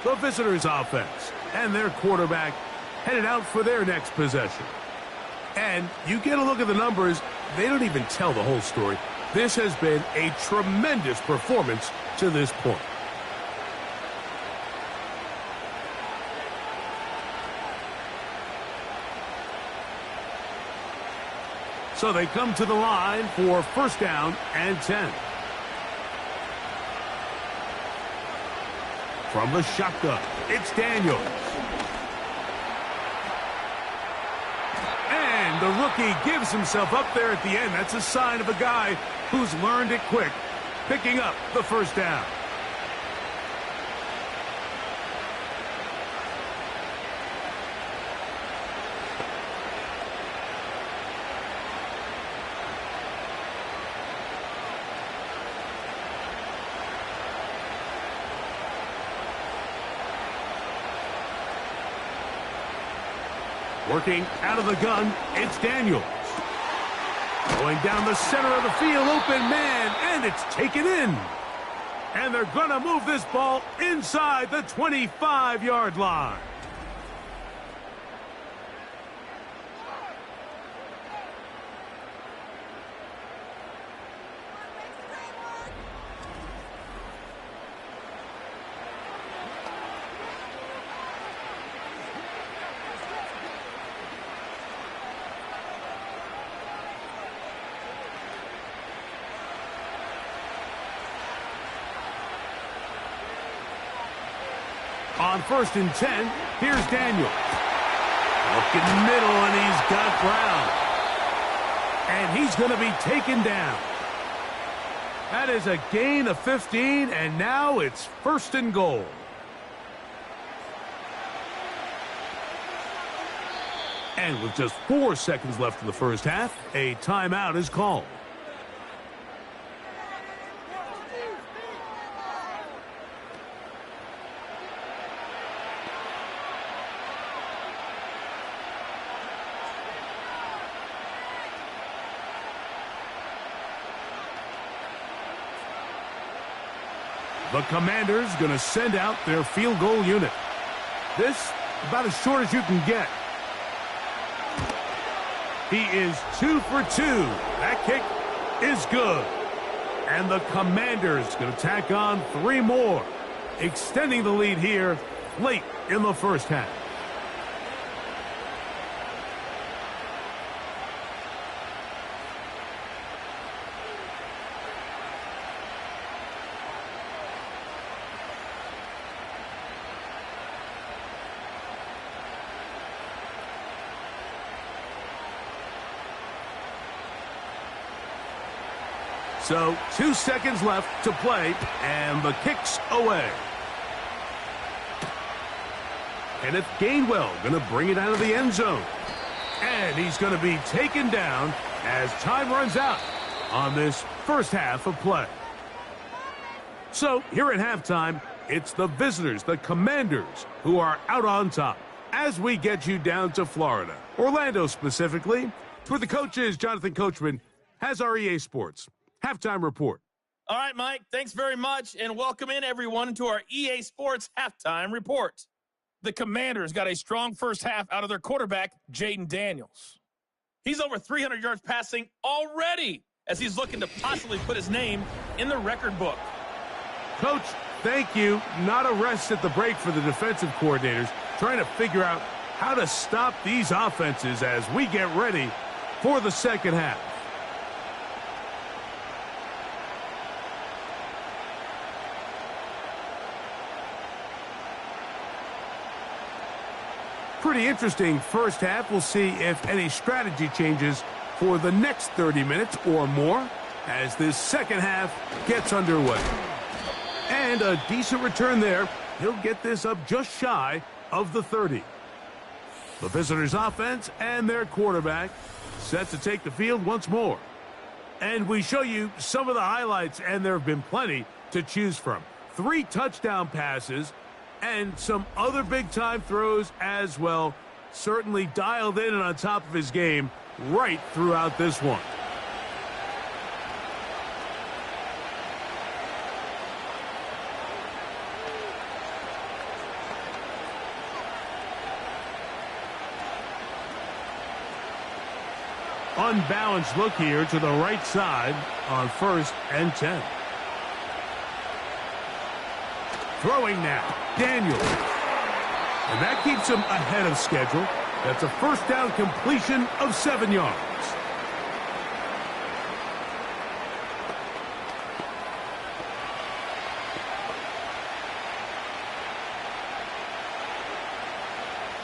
The visitors' offense and their quarterback headed out for their next possession. And you get a look at the numbers, they don't even tell the whole story. This has been a tremendous performance to this point. So they come to the line for 1st down and 10. From the shotgun, it's Daniels. And the rookie gives himself up there at the end. That's a sign of a guy who's learned it quick, picking up the 1st down. Working out of the gun, it's Daniels. Going down the center of the field, open man, and it's taken in. And they're going to move this ball inside the 25-yard line. On 1st and 10, here's Daniels. Looking middle, and he's got Brown. And he's going to be taken down. That is a gain of 15, and now it's 1st and goal. And with just 4 seconds left in the first half, a timeout is called. The Commanders going to send out their field goal unit. This about as short as you can get. He is 2 for 2. That kick is good. And the Commanders going to tack on 3 more, extending the lead here late in the first half. So 2 seconds left to play, and the kick's away. Kenneth Gainwell going to bring it out of the end zone. And he's going to be taken down as time runs out on this first half of play. So here at halftime, it's the visitors, the Commanders, who are out on top as we get you down to Florida, Orlando specifically, where the coach is. Jonathan Coachman has our EA Sports halftime report. All right, Mike, thanks very much, and welcome in, everyone, to our EA Sports halftime report. The Commanders got a strong first half out of their quarterback, Jaden Daniels. He's over 300 yards passing already as he's looking to possibly put his name in the record book. Coach, thank you. Not a rest at the break for the defensive coordinators, trying to figure out how to stop these offenses as we get ready for the second half. Pretty interesting first half. We'll see if any strategy changes for the next 30 minutes or more as this second half gets underway. And a decent return there. He'll get this up just shy of the 30. The visitors' offense and their quarterback set to take the field once more. And we show you some of the highlights, and there have been plenty to choose from. 3 touchdown passes and some other big-time throws as well. Certainly dialed in and on top of his game right throughout this one. Unbalanced look here to the right side on 1st and 10. Throwing now, Daniels. And that keeps him ahead of schedule. That's a first down completion of 7 yards.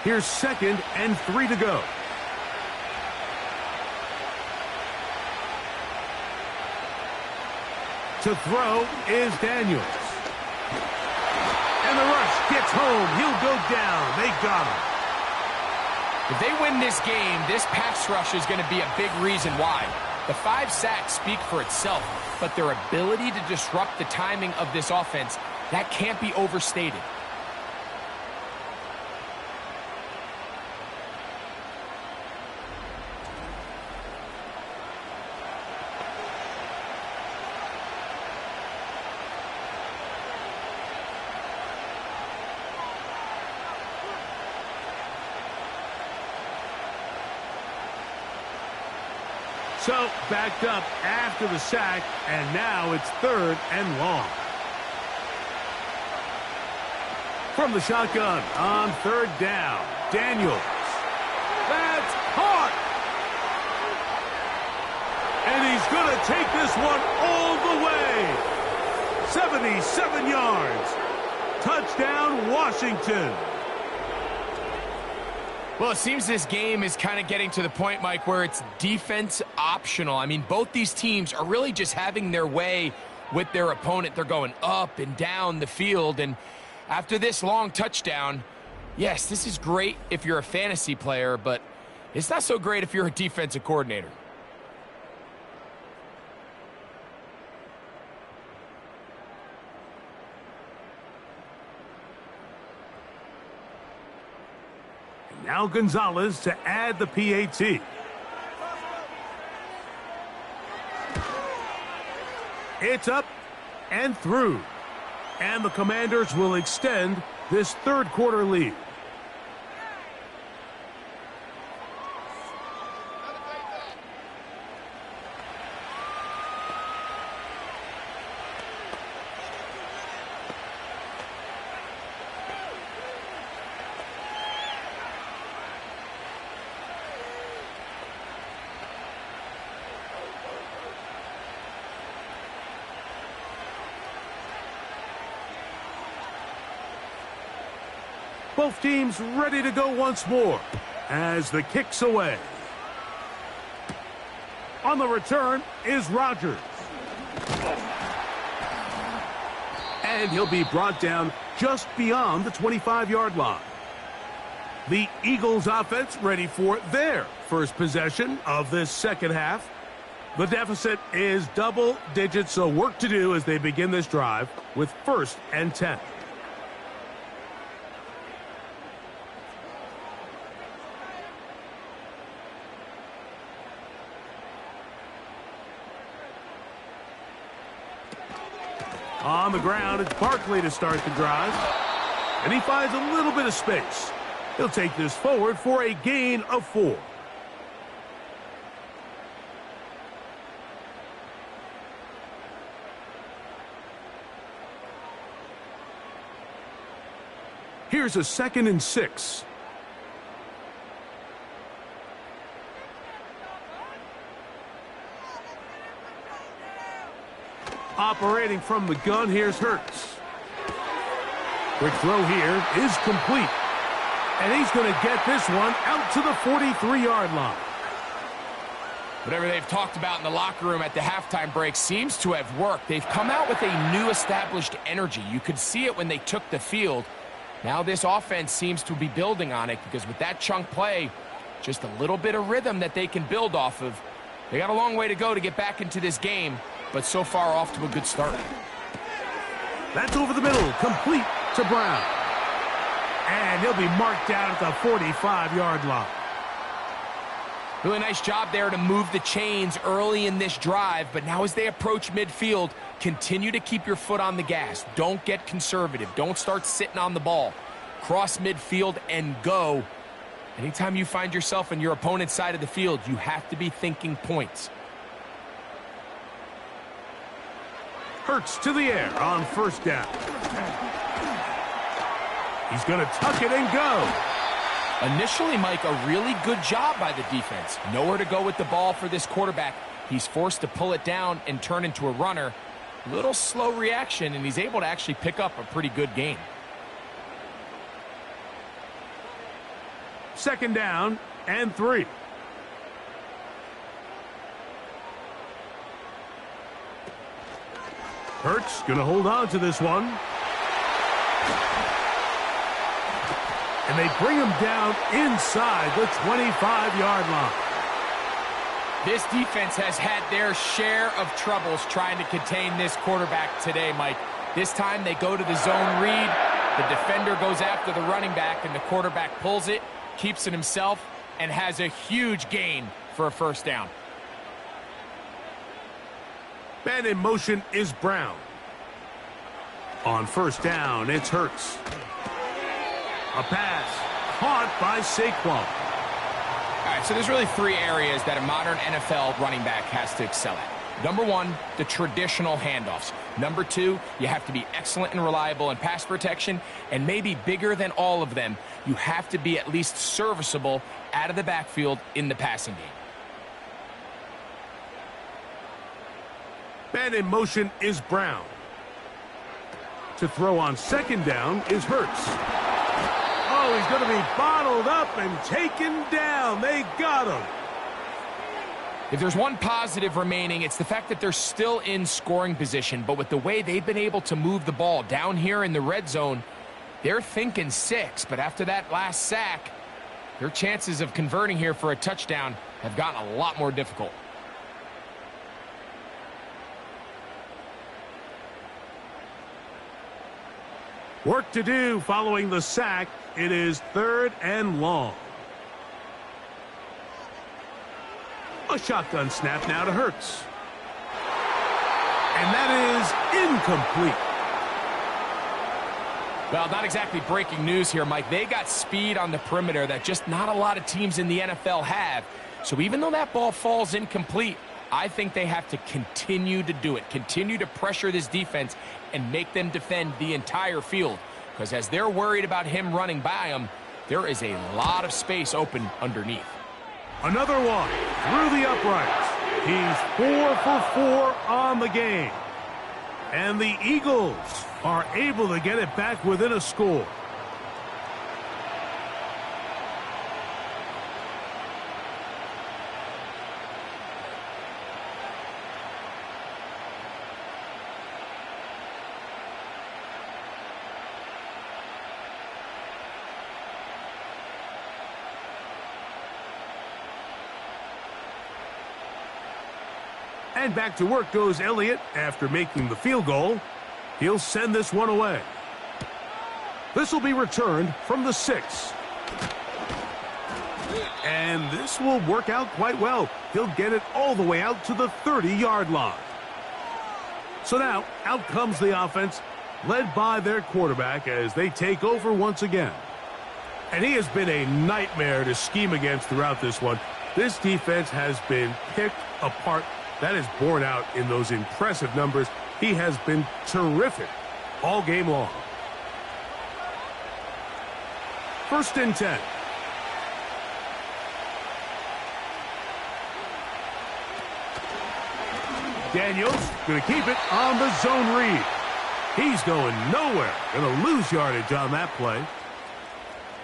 Here's 2nd and 3 to go. To throw is Daniels. And the rush gets home. He'll go down. They got him. If they win this game, this pass rush is going to be a big reason why. The 5 sacks speak for itself, but their ability to disrupt the timing of this offense, that can't be overstated. So, backed up after the sack, and now it's 3rd and long. From the shotgun on 3rd down, Daniels. That's caught! And he's going to take this one all the way. 77 yards. Touchdown, Washington. Well, it seems this game is kind of getting to the point, Mike, where it's defense optional. I mean, both these teams are really just having their way with their opponent. They're going up and down the field, and after this long touchdown, yes, this is great if you're a fantasy player, but it's not so great if you're a defensive coordinator. Now Gonzalez to add the PAT. It's up and through. And the Commanders will extend this 3rd quarter lead. Both teams ready to go once more as the kick's away. On the return is Rodgers. And he'll be brought down just beyond the 25-yard line. The Eagles offense ready for their first possession of this second half. The deficit is double digits, so work to do as they begin this drive with 1st and 10. On the ground, it's Barkley to start the drive. And he finds a little bit of space. He'll take this forward for a gain of 4. Here's a 2nd and 6. Operating from the gun, here's Hurts. Quick throw here is complete. And he's going to get this one out to the 43-yard line. Whatever they've talked about in the locker room at the halftime break seems to have worked. They've come out with a new established energy. You could see it when they took the field. Now this offense seems to be building on it because with that chunk play, just a little bit of rhythm that they can build off of. They got a long way to go to get back into this game, but so far off to a good start. That's over the middle, complete to Brown. And he'll be marked down at the 45-yard line. Really nice job there to move the chains early in this drive, but now as they approach midfield, continue to keep your foot on the gas. Don't get conservative. Don't start sitting on the ball. Cross midfield and go. Anytime you find yourself on your opponent's side of the field, you have to be thinking points. Hurts to the air on 1st down. He's going to tuck it and go. Initially, Mike, a really good job by the defense. Nowhere to go with the ball for this quarterback. He's forced to pull it down and turn into a runner. Little slow reaction, and he's able to actually pick up a pretty good gain. 2nd down and 3. Hurts going to hold on to this one. And they bring him down inside the 25-yard line. This defense has had their share of troubles trying to contain this quarterback today, Mike. This time they go to the zone read. The defender goes after the running back, and the quarterback pulls it, keeps it himself, and has a huge gain for a 1st down. Man in motion is Brown. On 1st down, it's Hurts. A pass caught by Saquon. All right, so there's really 3 areas that a modern NFL running back has to excel at. Number 1, the traditional handoffs. Number 2, you have to be excellent and reliable in pass protection. And maybe bigger than all of them, you have to be at least serviceable out of the backfield in the passing game. Man in motion is Brown. To throw on 2nd down is Hurts. Oh, he's going to be bottled up and taken down. They got him. If there's one positive remaining, it's the fact that they're still in scoring position. But with the way they've been able to move the ball down here in the red zone, they're thinking 6. But after that last sack, their chances of converting here for a touchdown have gotten a lot more difficult. Work to do following the sack. It is 3rd and long. A shotgun snap now to Hurts. And that is incomplete. Well, not exactly breaking news here, Mike. They got speed on the perimeter that just not a lot of teams in the NFL have. So even though that ball falls incomplete, I think they have to continue to do it. Continue to pressure this defense and make them defend the entire field. Because as they're worried about him running by them, there is a lot of space open underneath. Another one through the uprights. He's 4 for 4 on the game. And the Eagles are able to get it back within a score. And back to work goes Elliott after making the field goal. He'll send this one away. This will be returned from the 6. And this will work out quite well. He'll get it all the way out to the 30-yard line. So now, out comes the offense, led by their quarterback as they take over once again. And he has been a nightmare to scheme against throughout this one. This defense has been picked apart. That is borne out in those impressive numbers. He has been terrific all game long. 1st and 10. Daniels going to keep it on the zone read. He's going nowhere. Going to lose yardage on that play.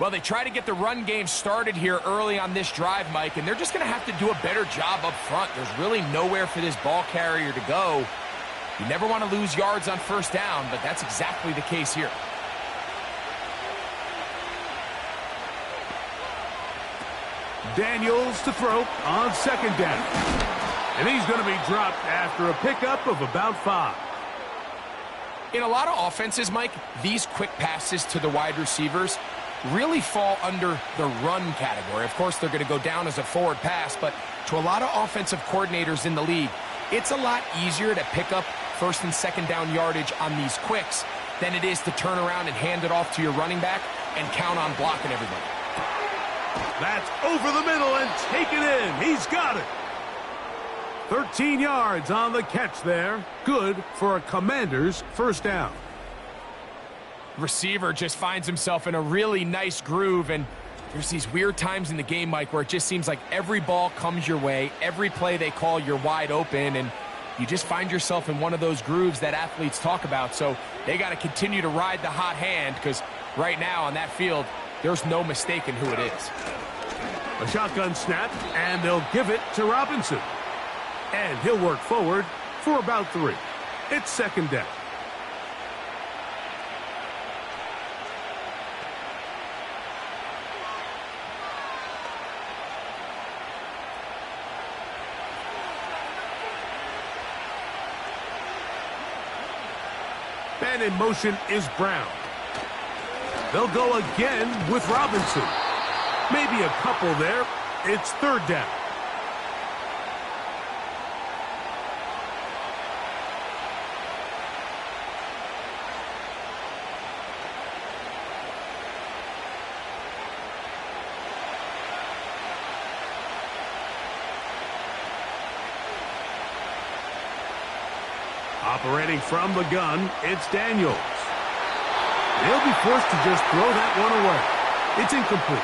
Well, they try to get the run game started here early on this drive, Mike, and they're just going to have to do a better job up front. There's really nowhere for this ball carrier to go. You never want to lose yards on 1st down, but that's exactly the case here. Daniels to throw on 2nd down. And he's going to be dropped after a pickup of about 5. In a lot of offenses, Mike, these quick passes to the wide receivers really fall under the run category. Of course, they're going to go down as a forward pass, but to a lot of offensive coordinators in the league, it's a lot easier to pick up 1st and 2nd down yardage on these quicks than it is to turn around and hand it off to your running back and count on blocking everybody. That's over the middle and taken in. He's got it. 13 yards on the catch there. Good for a Commander's 1st down. Receiver just finds himself in a really nice groove, and there's these weird times in the game, Mike, where it just seems like every ball comes your way, every play they call, you're wide open, and you just find yourself in one of those grooves that athletes talk about. So they got to continue to ride the hot hand, because right now on that field, there's no mistaking who it is. A shotgun snap, and they'll give it to Robinson. And he'll work forward for about 3. It's 2nd down. And in motion is Brown. They'll go again with Robinson. Maybe a couple there. It's 3rd down. Operating from the gun, it's Daniels. They'll be forced to just throw that one away. It's incomplete.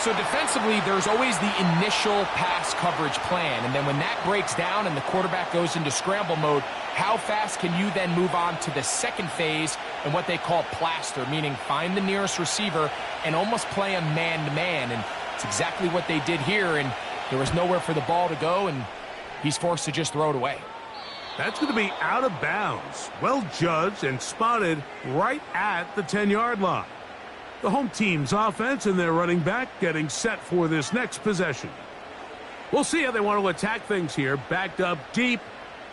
So defensively, there's always the initial pass coverage plan, and then when that breaks down and the quarterback goes into scramble mode, how fast can you then move on to the 2nd phase and what they call plaster, meaning find the nearest receiver and almost play him man-to-man, and it's exactly what they did here, and there was nowhere for the ball to go, and he's forced to just throw it away. That's going to be out of bounds. Well judged and spotted right at the 10-yard line. The home team's offense and their running back getting set for this next possession. We'll see how they want to attack things here, backed up deep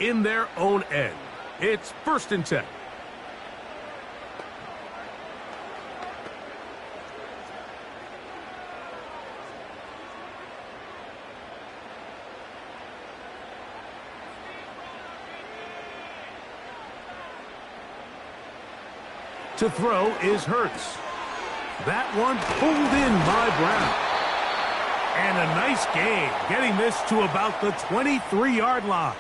in their own end. It's 1st and 10. To throw is Hurts. That one pulled in by Brown. And a nice game, getting this to about the 23-yard line.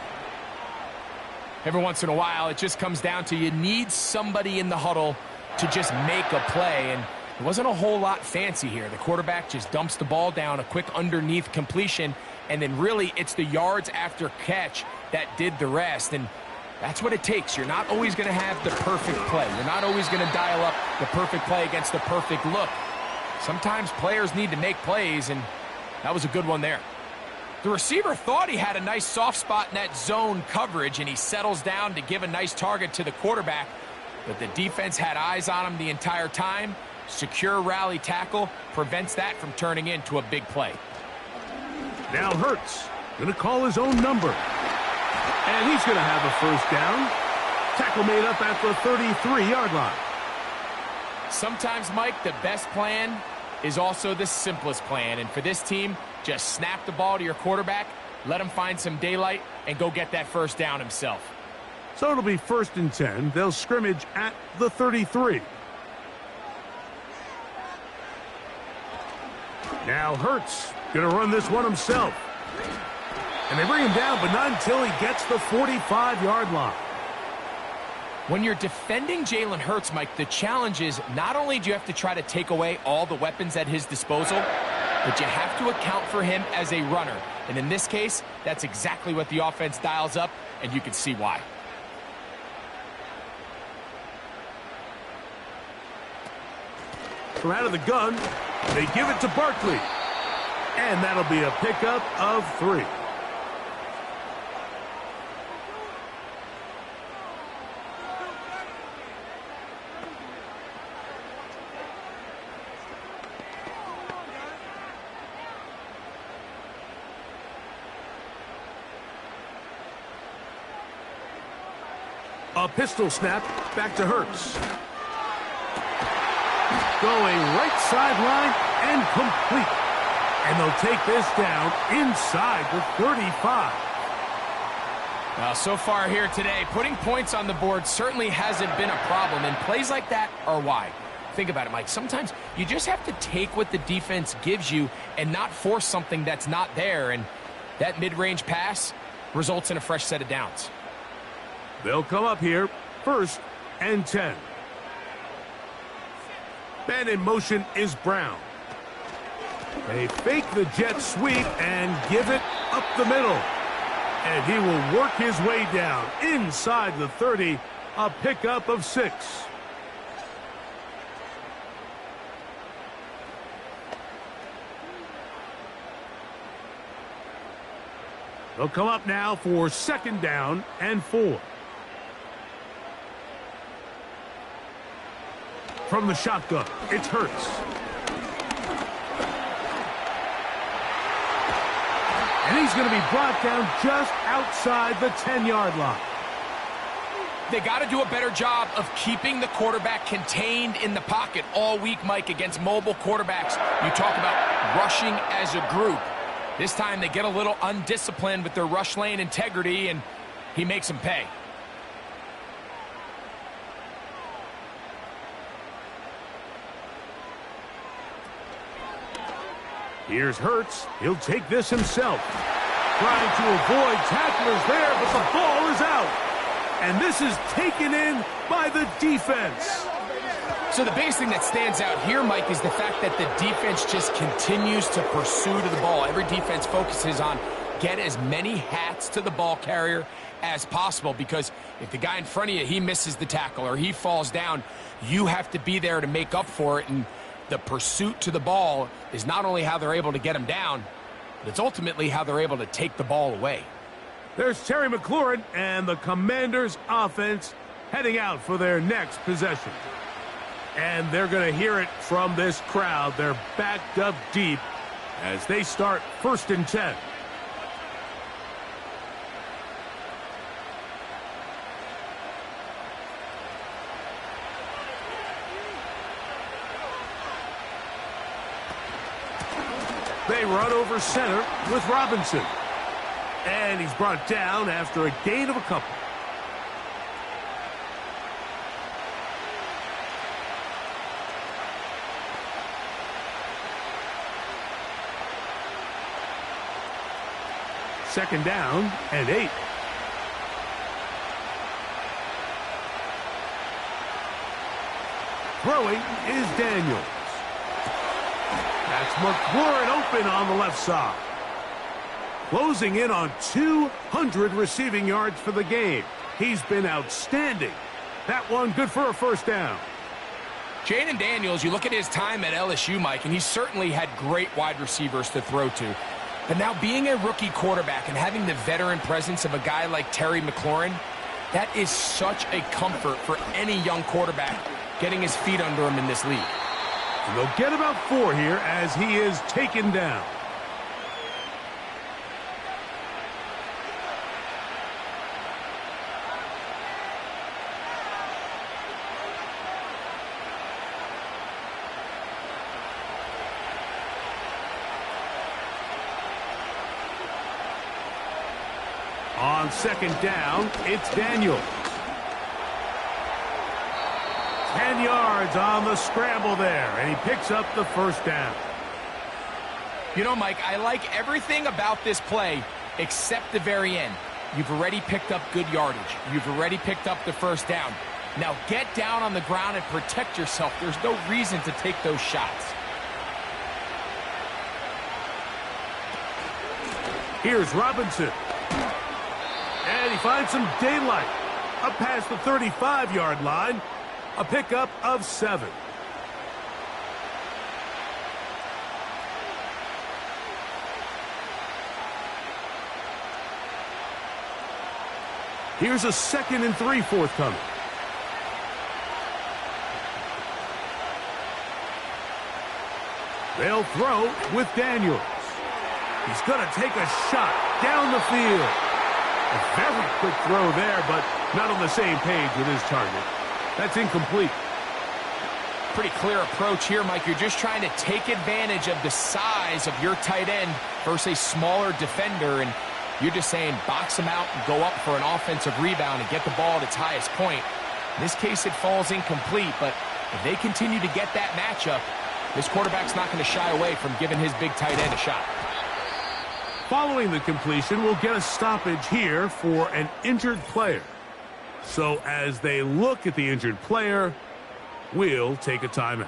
Every once in a while, it just comes down to you need somebody in the huddle to just make a play, and it wasn't a whole lot fancy here. The quarterback just dumps the ball down, a quick underneath completion, and then really it's the yards after catch that did the rest, and that's what it takes. You're not always going to have the perfect play. You're not always going to dial up the perfect play against the perfect look. Sometimes players need to make plays, and that was a good one there. The receiver thought he had a nice soft spot in that zone coverage, and he settles down to give a nice target to the quarterback, but the defense had eyes on him the entire time. Secure rally tackle prevents that from turning into a big play. Now Hurts going to call his own number. And he's going to have a first down. Tackle made up at the 33-yard line. Sometimes, Mike, the best plan is also the simplest plan. And for this team, just snap the ball to your quarterback, let him find some daylight, and go get that first down himself. So it'll be 1st and 10. They'll scrimmage at the 33. Now Hurts going to run this one himself. And they bring him down, but not until he gets the 45-yard line. When you're defending Jalen Hurts, Mike, the challenge is not only do you have to try to take away all the weapons at his disposal, but you have to account for him as a runner. And in this case, that's exactly what the offense dials up, and you can see why. From out of the gun, they give it to Barkley. And that'll be a pickup of 3. A pistol snap, back to Hurts. Going right sideline and complete. And they'll take this down inside the 35. Well, so far here today, putting points on the board certainly hasn't been a problem, and plays like that are why. Think about it, Mike. Sometimes you just have to take what the defense gives you and not force something that's not there, and that mid-range pass results in a fresh set of downs. They'll come up here, 1st and 10. Man in motion is Brown. They fake the jet sweep and give it up the middle. And he will work his way down inside the 30, a pickup of 6. They'll come up now for 2nd down and 4. From the shotgun, it's Hurts. And he's going to be brought down just outside the 10-yard line. They got to do a better job of keeping the quarterback contained in the pocket all week, Mike, against mobile quarterbacks. You talk about rushing as a group. This time they get a little undisciplined with their rush lane integrity, and he makes them pay. Here's Hurts. He'll take this himself. Trying to avoid tacklers there, but the ball is out. And this is taken in by the defense. So the biggest thing that stands out here, Mike, is the fact that the defense just continues to pursue to the ball. Every defense focuses on get as many hats to the ball carrier as possible, because if the guy in front of you, he misses the tackle or he falls down, you have to be there to make up for it. And the pursuit to the ball is not only how they're able to get him down, but it's ultimately how they're able to take the ball away. There's Terry McLaurin and the Commanders' offense heading out for their next possession. And they're going to hear it from this crowd. They're backed up deep as they start 1st and 10. They run over center with Robinson. And he's brought down after a gain of a couple. Second down and 8. Throwing is Daniels. That's McLaurin open on the left side. Closing in on 200 receiving yards for the game. He's been outstanding. That one good for a first down. Jaden Daniels, you look at his time at LSU, Mike, and he certainly had great wide receivers to throw to. But now being a rookie quarterback and having the veteran presence of a guy like Terry McLaurin, that is such a comfort for any young quarterback getting his feet under him in this league. And they'll get about 4 here as he is taken down. On second down, it's Daniels. 10 yards on the scramble there, and he picks up the first down. You know, Mike, I like everything about this play except the very end. You've already picked up good yardage. You've already picked up the first down. Now get down on the ground and protect yourself. There's no reason to take those shots. Here's Robinson. And he finds some daylight. Up past the 35-yard line. A pickup of 7. Here's a 2nd and 3 forthcoming. They'll throw with Daniels. He's going to take a shot down the field. A very quick throw there, but not on the same page with his target. That's incomplete. Pretty clear approach here, Mike. You're just trying to take advantage of the size of your tight end versus a smaller defender, and you're just saying box him out and go up for an offensive rebound and get the ball at its highest point. In this case, it falls incomplete, but if they continue to get that matchup, this quarterback's not going to shy away from giving his big tight end a shot. Following the completion, we'll get a stoppage here for an injured player. So as they look at the injured player, we'll take a timeout.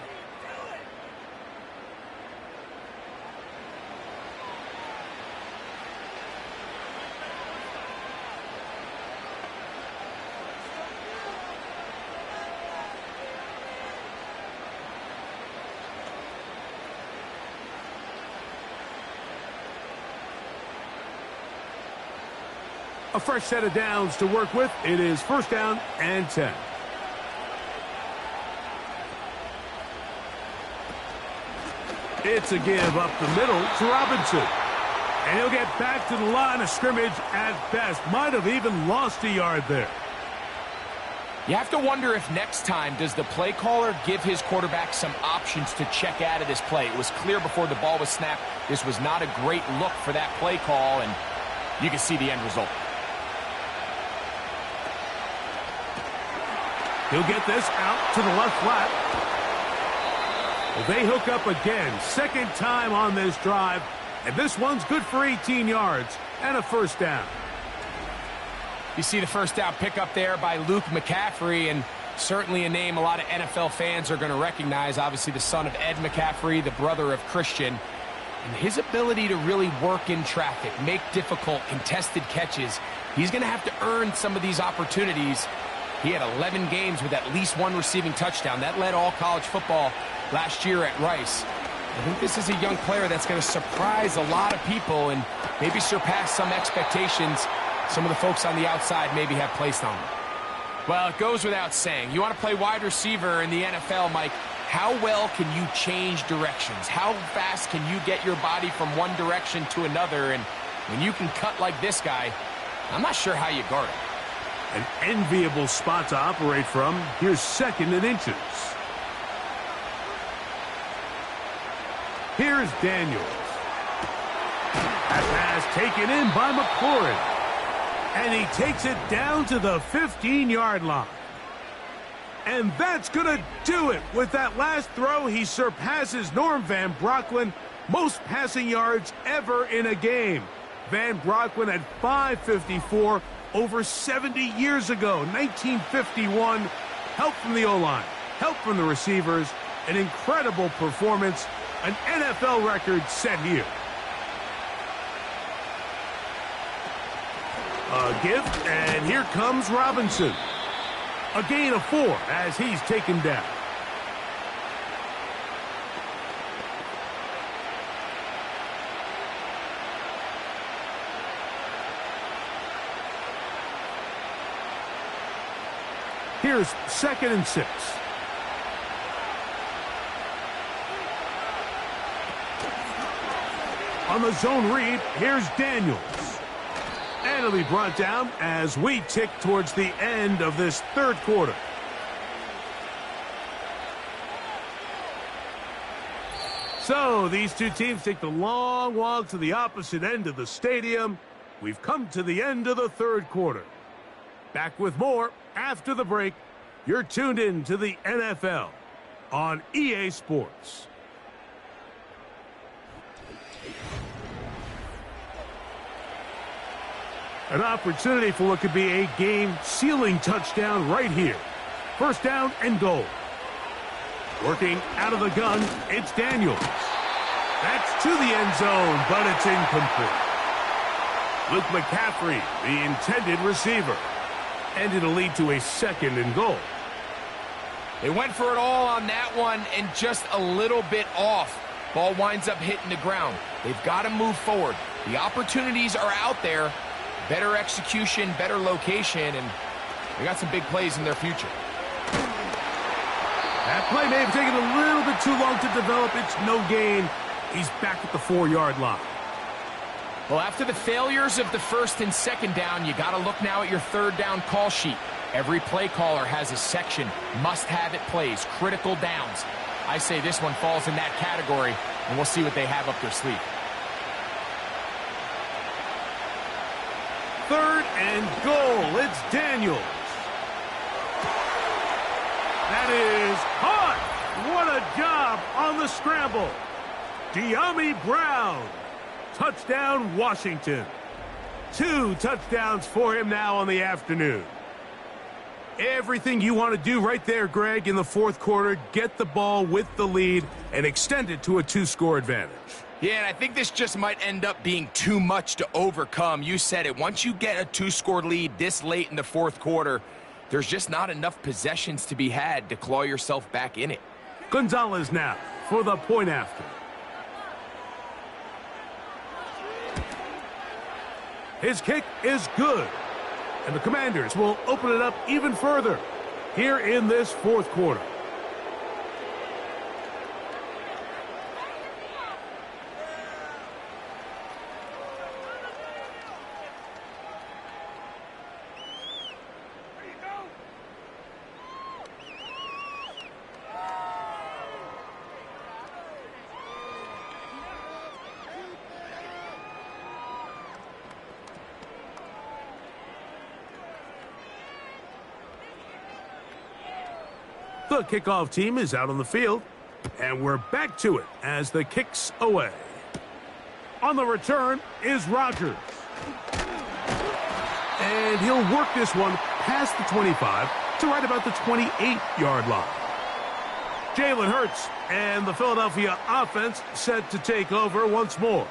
A fresh set of downs to work with. It is 1st down and 10. It's a give up the middle to Robinson. And he'll get back to the line of scrimmage at best. Might have even lost a yard there. You have to wonder if next time does the play caller give his quarterback some options to check out of this play. It was clear before the ball was snapped. This was not a great look for that play call, and you can see the end result. He'll get this out to the left flat. Well, they hook up again. 2nd time on this drive. And this one's good for 18 yards and a 1st down. You see the 1st down pickup there by Luke McCaffrey, and certainly a name a lot of NFL fans are going to recognize. Obviously the son of Ed McCaffrey, the brother of Christian. And his ability to really work in traffic, make difficult, contested catches. He's going to have to earn some of these opportunities. He had 11 games with at least 1 receiving touchdown. That led all college football last year at Rice. I think this is a young player that's going to surprise a lot of people and maybe surpass some expectations some of the folks on the outside maybe have placed on him. Well, it goes without saying. You want to play wide receiver in the NFL, Mike, how well can you change directions? How fast can you get your body from one direction to another? And when you can cut like this guy, I'm not sure how you guard it. An enviable spot to operate from. Here's 2nd and inches. Here's Daniels. That pass taken in by McLaurin. And he takes it down to the 15-yard line. And that's going to do it. With that last throw, he surpasses Norm Van Brocklin, most passing yards ever in a game. Van Brocklin at 554 over 70 years ago, 1951. Help from the O-line, help from the receivers, an incredible performance, an NFL record set here. A gift, and here comes Robinson. A gain of 4 as he's taken down. Here's 2nd and 6. On the zone read, here's Daniels. And it'll be brought down as we tick towards the end of this 3rd quarter. So these two teams take the long walk to the opposite end of the stadium. We've come to the end of the third quarter. Back with more after the break. You're tuned in to the NFL on EA Sports. An opportunity for what could be a game-sealing touchdown right here. First down and goal. Working out of the gun, it's Daniels. That's to the end zone, but it's incomplete. Luke McCaffrey, the intended receiver. And it'll lead to a second and goal. They went for it all on that one and just a little bit off. Ball winds up hitting the ground. They've got to move forward. The opportunities are out there. Better execution, better location, and they got some big plays in their future. That play may have taken a little bit too long to develop. It's no gain. He's back at the 4-yard line. Well, after the failures of the first and second down, you got to look now at your third down call sheet. Every play caller has a section, must-have-it plays, critical downs. I say this one falls in that category, and we'll see what they have up their sleeve. Third and goal. It's Daniels. That is caught. What a job on the scramble. De'Ami Brown. Touchdown, Washington. 2 touchdowns for him now on the afternoon. Everything you want to do right there, Greg, in the fourth quarter. Get the ball with the lead and extend it to a 2-score advantage. Yeah, and I think this just might end up being too much to overcome. You said it. Once you get a 2-score lead this late in the fourth quarter, there's just not enough possessions to be had to claw yourself back in it. Gonzalez now for the point after. His kick is good. And the Commanders will open it up even further here in this fourth quarter. The kickoff team is out on the field, and we're back to it as the kick's away. On the return is Rodgers. And he'll work this one past the 25 to right about the 28-yard line. Jalen Hurts and the Philadelphia offense set to take over once more.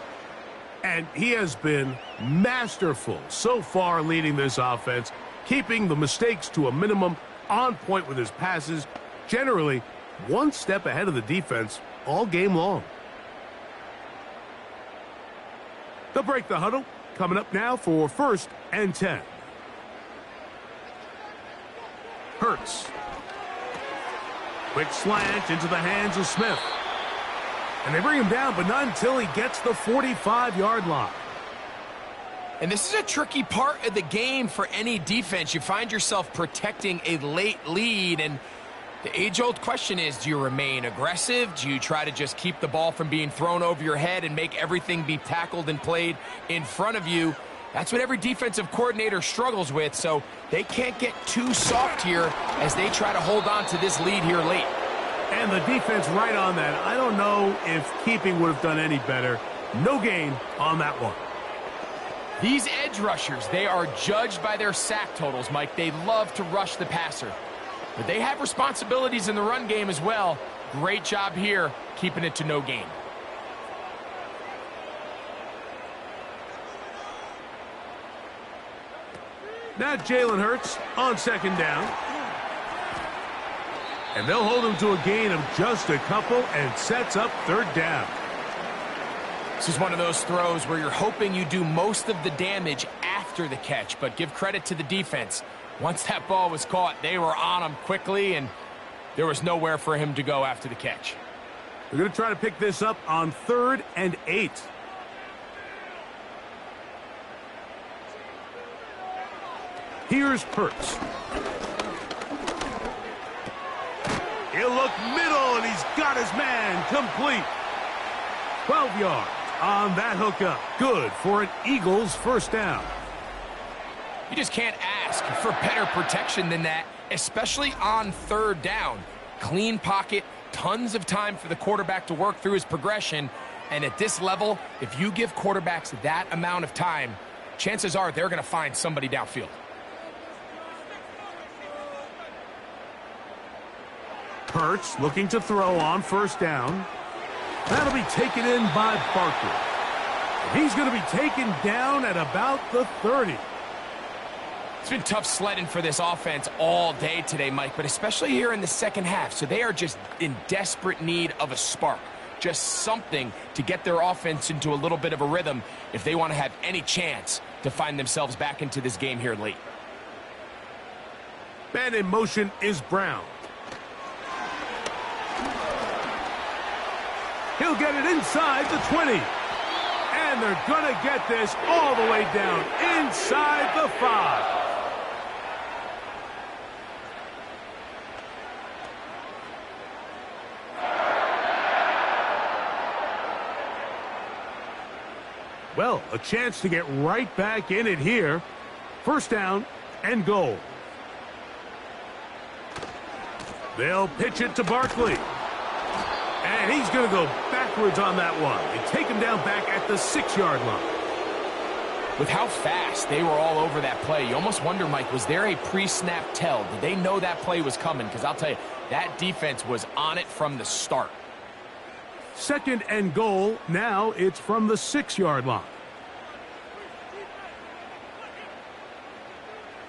And he has been masterful so far leading this offense, keeping the mistakes to a minimum, on point with his passes, generally one step ahead of the defense all game long. They'll break the huddle, coming up now for 1st and 10. Hurts. Quick slant into the hands of Smith. And they bring him down, but not until he gets the 45-yard line. And this is a tricky part of the game for any defense. You find yourself protecting a late lead, and the age-old question is, do you remain aggressive? Do you try to just keep the ball from being thrown over your head and make everything be tackled and played in front of you? That's what every defensive coordinator struggles with, so they can't get too soft here as they try to hold on to this lead here late. And the defense right on that. I don't know if keeping would have done any better. No gain on that one. These edge rushers, they are judged by their sack totals, Mike. They love to rush the passer. But they have responsibilities in the run game as well. Great job here, keeping it to no gain. Now Jalen Hurts on 2nd down. And they'll hold him to a gain of just a couple and sets up 3rd down. This is one of those throws where you're hoping you do most of the damage after the catch, but give credit to the defense. Once that ball was caught, they were on him quickly, and there was nowhere for him to go after the catch. They're going to try to pick this up on 3rd and 8. Here's Hurts. He'll look middle, and he's got his man complete. 12 yards. on that hookup. Good for an Eagles first down. You just can't ask for better protection than that, especially on third down. Clean pocket, tons of time for the quarterback to work through his progression. And at this level, if you give quarterbacks that amount of time, chances are they're going to find somebody downfield. Hurts looking to throw on first down. That'll be taken in by Barkley. He's going to be taken down at about the 30. It's been tough sledding for this offense all day today, Mike, but especially here in the second half. So they are just in desperate need of a spark, just something to get their offense into a little bit of a rhythm if they want to have any chance to find themselves back into this game here late. Man in motion is Brown. He'll get it inside the 20. And they're going to get this all the way down inside the 5. Well, a chance to get right back in it here. First down and goal. They'll pitch it to Barkley. And he's going to go backwards on that one. They take him down back at the 6-yard line. With how fast they were all over that play, you almost wonder, Mike, was there a pre-snap tell? Did they know that play was coming? Because I'll tell you, that defense was on it from the start. Second and goal. Now it's from the 6-yard line.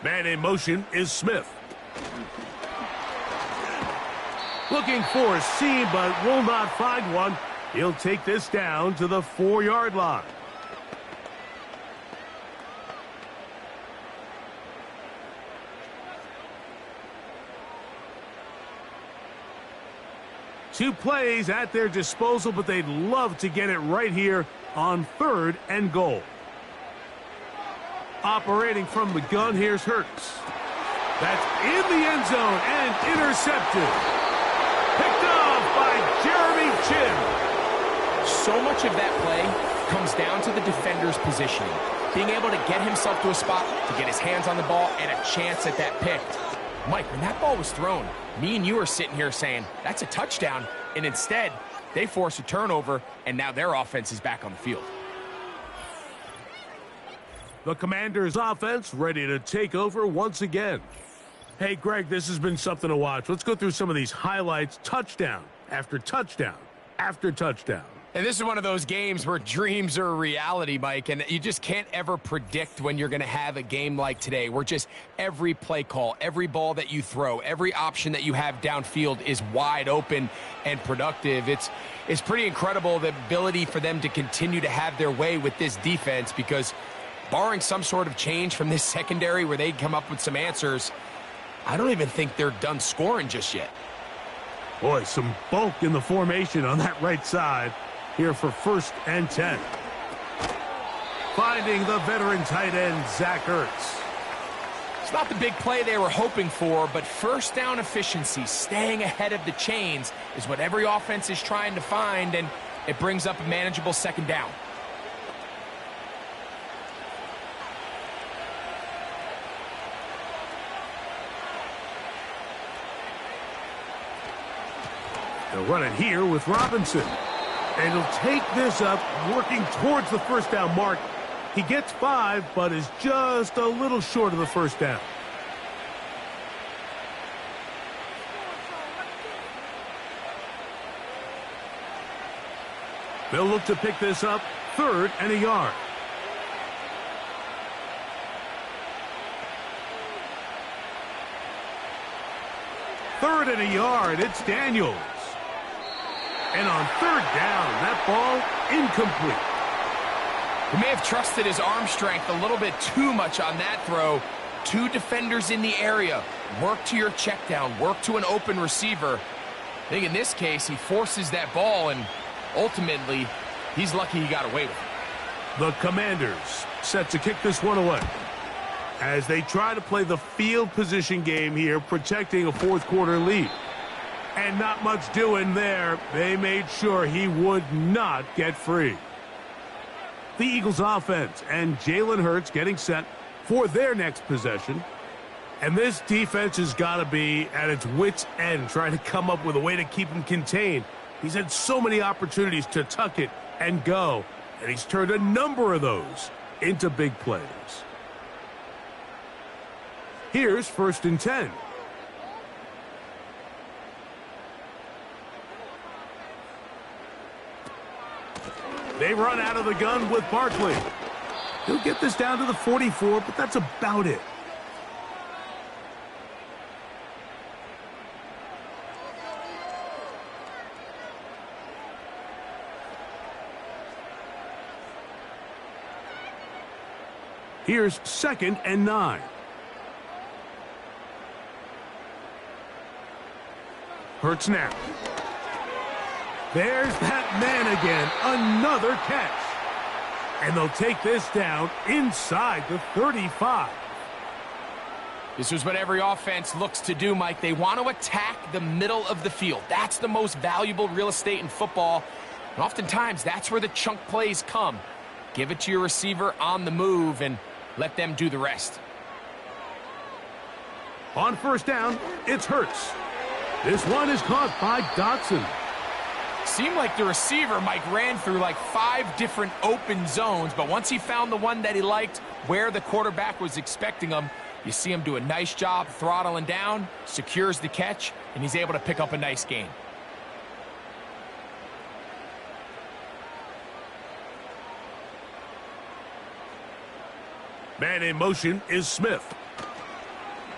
Man in motion is Smith. Looking for a seam, but will not find one. He'll take this down to the 4-yard line. Two plays at their disposal, but they'd love to get it right here on third and goal. Operating from the gun, here's Hurts. That's in the end zone and intercepted. Picked off by Jeremy Chin. So much of that play comes down to the defender's positioning. Being able to get himself to a spot, to get his hands on the ball, and a chance at that pick. Mike, when that ball was thrown, me and you are sitting here saying, that's a touchdown. And instead, they force a turnover, and now their offense is back on the field. The Commanders' offense ready to take over once again. Hey, Greg, this has been something to watch. Let's go through some of these highlights. Touchdown after touchdown after touchdown. And this is one of those games where dreams are a reality, Mike, and you just can't ever predict when you're going to have a game like today, where just every play call, every ball that you throw, every option that you have downfield is wide open and productive. It's pretty incredible, the ability for them to continue to have their way with this defense, because barring some sort of change from this secondary where they come up with some answers, I don't even think they're done scoring just yet. Boy, some bulk in the formation on that right side. Here for first and 10. Finding the veteran tight end, Zach Ertz. It's not the big play they were hoping for, but first down efficiency, staying ahead of the chains, is what every offense is trying to find, and it brings up a manageable second down. They'll run it here with Robinson. And he'll take this up, working towards the first down mark. He gets 5, but is just a little short of the first down. They'll look to pick this up, third and a yard. Third and a yard, it's Daniels. And on third down, that ball incomplete. He may have trusted his arm strength a little bit too much on that throw. Two defenders in the area. Work to your check down. Work to an open receiver. I think in this case, he forces that ball, and ultimately, he's lucky he got away with it. The Commanders set to kick this one away as they try to play the field position game here, protecting a fourth quarter lead. And not much doing there. They made sure he would not get free. the Eagles offense, and Jalen Hurts getting set for their next possession. And this defense has got to be at its wits' end, trying to come up with a way to keep him contained. He's had so many opportunities to tuck it and go, and he's turned a number of those into big plays. Here's 1st and 10. They run out of the gun with Barkley. He'll get this down to the 44, but that's about it. Here's 2nd and 9. Hurts now. There's that man again. Another catch. And they'll take this down inside the 35. This is what every offense looks to do, Mike. They want to attack the middle of the field. That's the most valuable real estate in football. And oftentimes, that's where the chunk plays come. Give it to your receiver on the move and let them do the rest. On 1st down, it's Hurts. This one is caught by Dotson. Seemed like the receiver, Mike, ran through like 5 different open zones, but once he found the one that he liked where the quarterback was expecting him, you see him do a nice job throttling down, secures the catch, and he's able to pick up a nice gain. Man in motion is Smith.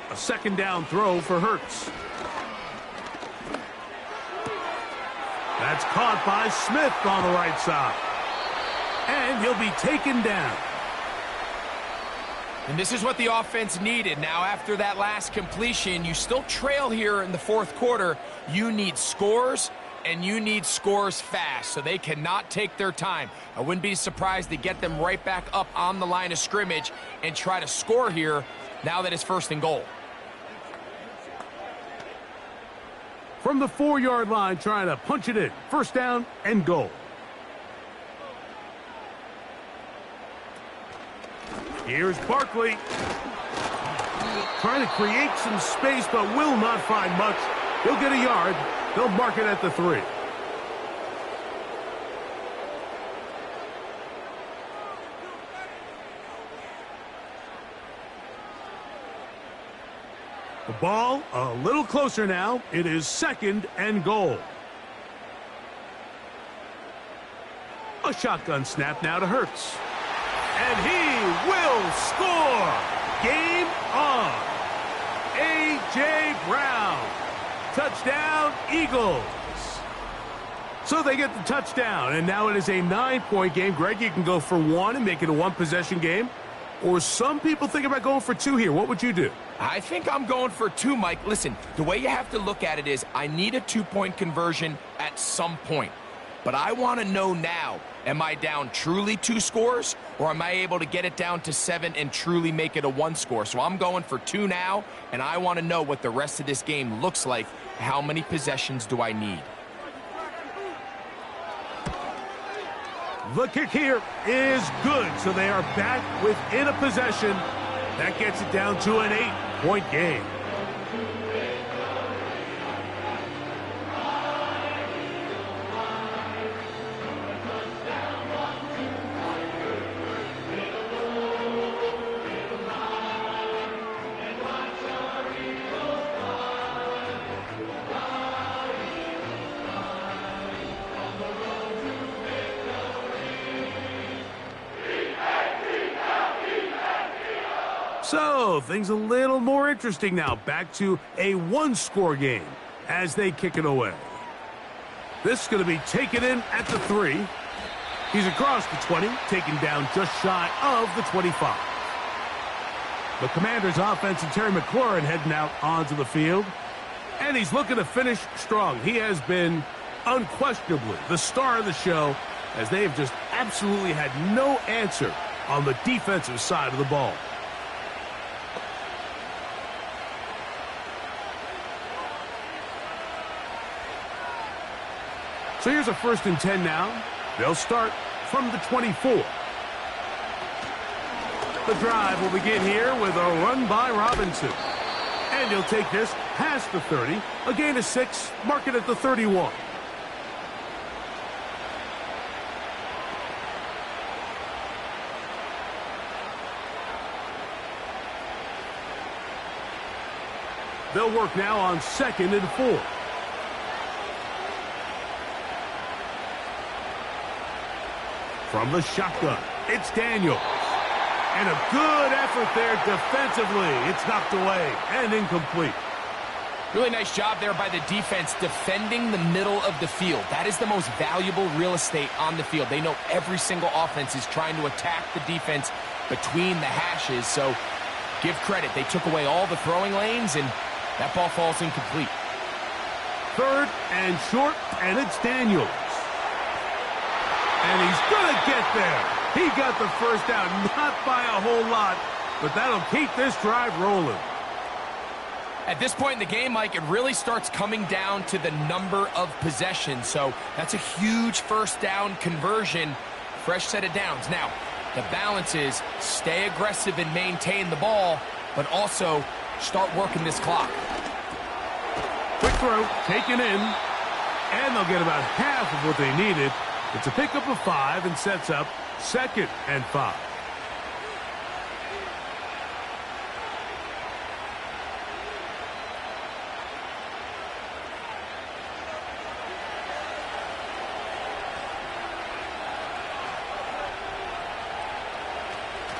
A 2nd down throw for Hurts. That's caught by Smith on the right side. And he'll be taken down. And this is what the offense needed. Now, after that last completion, you still trail here in the 4th quarter. You need scores, and you need scores fast, so they cannot take their time. I wouldn't be surprised to get them right back up on the line of scrimmage and try to score here now that it's 1st and goal. From the 4-yard line, trying to punch it in. 1st down and goal. Here's Barkley. Trying to create some space, but will not find much. He'll get a yard. They'll mark it at the 3. The ball a little closer now. It is 2nd and goal. A shotgun snap now to Hurts. And he will score. Game on. A.J. Brown. Touchdown, Eagles. So they get the touchdown, and now it is a 9-point game. Greg, you can go for 1 and make it a 1-possession game. Or some people think about going for 2 here. What would you do? I think I'm going for 2, Mike. Listen, the way you have to look at it is I need a 2-point conversion at some point. But I want to know now, am I down truly 2 scores, or am I able to get it down to 7 and truly make it a 1 score? So I'm going for 2 now, and I want to know what the rest of this game looks like. How many possessions do I need? The kick here is good, so they are back within a possession. That gets it down to an 8-point game. So, things a little more interesting now. Back to a 1-score game as they kick it away. This is going to be taken in at the 3. He's across the 20, taken down just shy of the 25. The Commanders' offense and Terry McLaurin heading out onto the field. And he's looking to finish strong. He has been unquestionably the star of the show, as they have just absolutely had no answer on the defensive side of the ball. So here's a 1st and 10 now. They'll start from the 24. The drive will begin here with a run by Robinson. And he'll take this past the 30, a gain of 6, mark it at the 31. They'll work now on 2nd and 4. From the shotgun, it's Daniels. And a good effort there defensively. It's knocked away and incomplete. Really nice job there by the defense defending the middle of the field. That is the most valuable real estate on the field. They know every single offense is trying to attack the defense between the hashes. So give credit. They took away all the throwing lanes, and that ball falls incomplete. 3rd and short, and it's Daniels. And he's going to get there. He got the first down, not by a whole lot, but that'll keep this drive rolling. At this point in the game, Mike, it really starts coming down to the number of possessions. So that's a huge first down conversion. Fresh set of downs. Now, the balance is stay aggressive and maintain the ball, but also start working this clock. Quick throw, taken in, and they'll get about half of what they needed. It's a pickup of 5 and sets up 2nd and 5.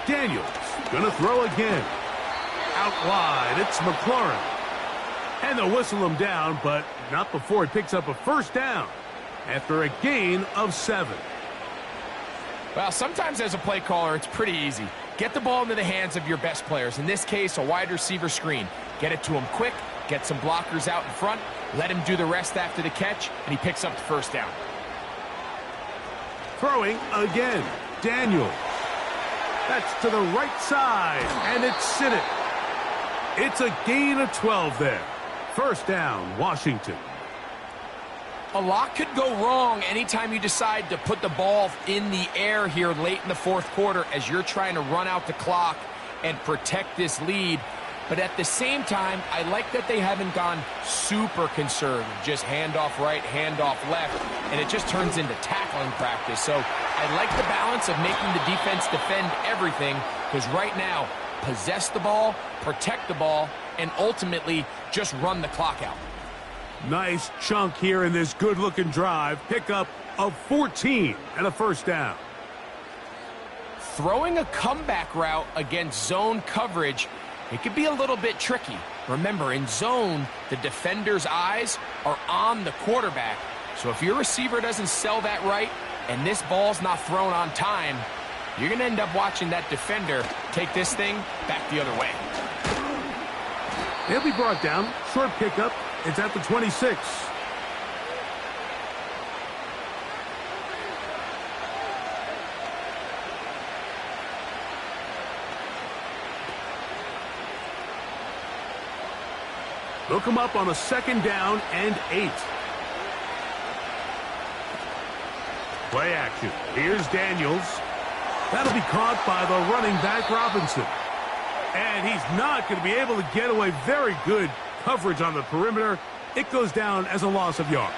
Daniels gonna throw again. Out wide, it's McLaurin. And they'll whistle him down, but not before he picks up a first down after a gain of 7. Well, sometimes as a play caller, it's pretty easy. Get the ball into the hands of your best players. In this case, a wide receiver screen. Get it to him quick, get some blockers out in front, let him do the rest after the catch, and he picks up the first down. Throwing again, Daniels. That's to the right side, and it's Sinnott. It's a gain of 12 there. First down, Washington. A lot could go wrong anytime you decide to put the ball in the air here late in the 4th quarter as you're trying to run out the clock and protect this lead. But at the same time, I like that they haven't gone super conservative, just handoff right, handoff left, and it just turns into tackling practice. So I like the balance of making the defense defend everything, because right now, possess the ball, protect the ball, and ultimately just run the clock out. Nice chunk here in this good-looking drive. Pickup of 14 and a first down. Throwing a comeback route against zone coverage, it could be a little bit tricky. Remember, in zone, the defender's eyes are on the quarterback. So if your receiver doesn't sell that right and this ball's not thrown on time, you're going to end up watching that defender take this thing back the other way. He'll be brought down. Short pickup. It's at the 26. They'll come up on a 2nd down and 8. Play action. Here's Daniels. That'll be caught by the running back Robinson. And he's not going to be able to get away. Very good coverage on the perimeter. It goes down as a loss of yards.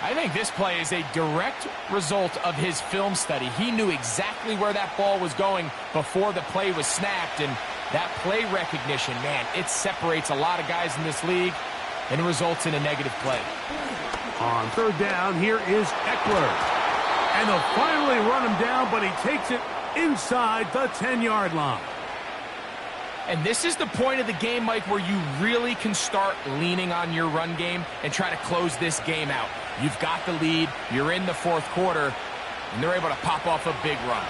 I think this play is a direct result of his film study. He knew exactly where that ball was going before the play was snapped, and that play recognition, man, it separates a lot of guys in this league and results in a negative play. On 3rd down, here is Eckler. And they'll finally run him down, but he takes it inside the 10-yard line. And this is the point of the game, Mike, where you really can start leaning on your run game and try to close this game out. You've got the lead, you're in the 4th quarter, and they're able to pop off a big run.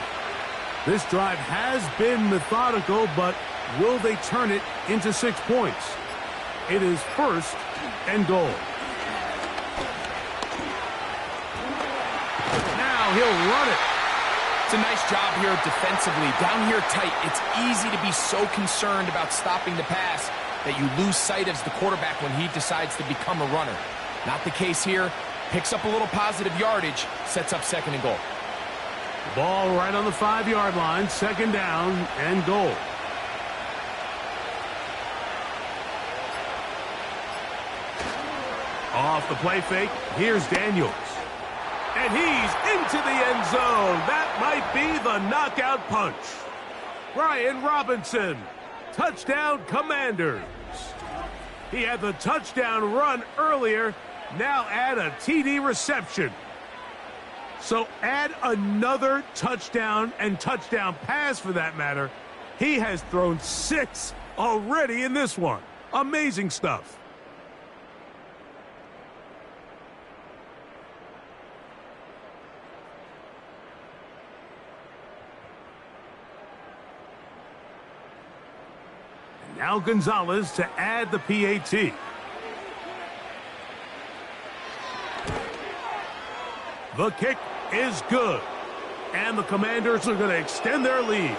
This drive has been methodical, but will they turn it into 6 points? It is 1st and goal. Now he'll run it. It's a nice job here defensively. Down here tight, it's easy to be so concerned about stopping the pass that you lose sight of the quarterback when he decides to become a runner. Not the case here. Picks up a little positive yardage, sets up 2nd and goal. Ball right on the 5-yard line, second down and goal. Off the play fake, here's Daniels. And he's into the end zone. That might be the knockout punch. Brian Robinson, touchdown Commanders. He had the touchdown run earlier, now add a TD reception. So add another touchdown and touchdown pass for that matter. He has thrown 6 already in this one. Amazing stuff. And now Gonzalez to add the PAT. The kick is good. And the Commanders are going to extend their lead.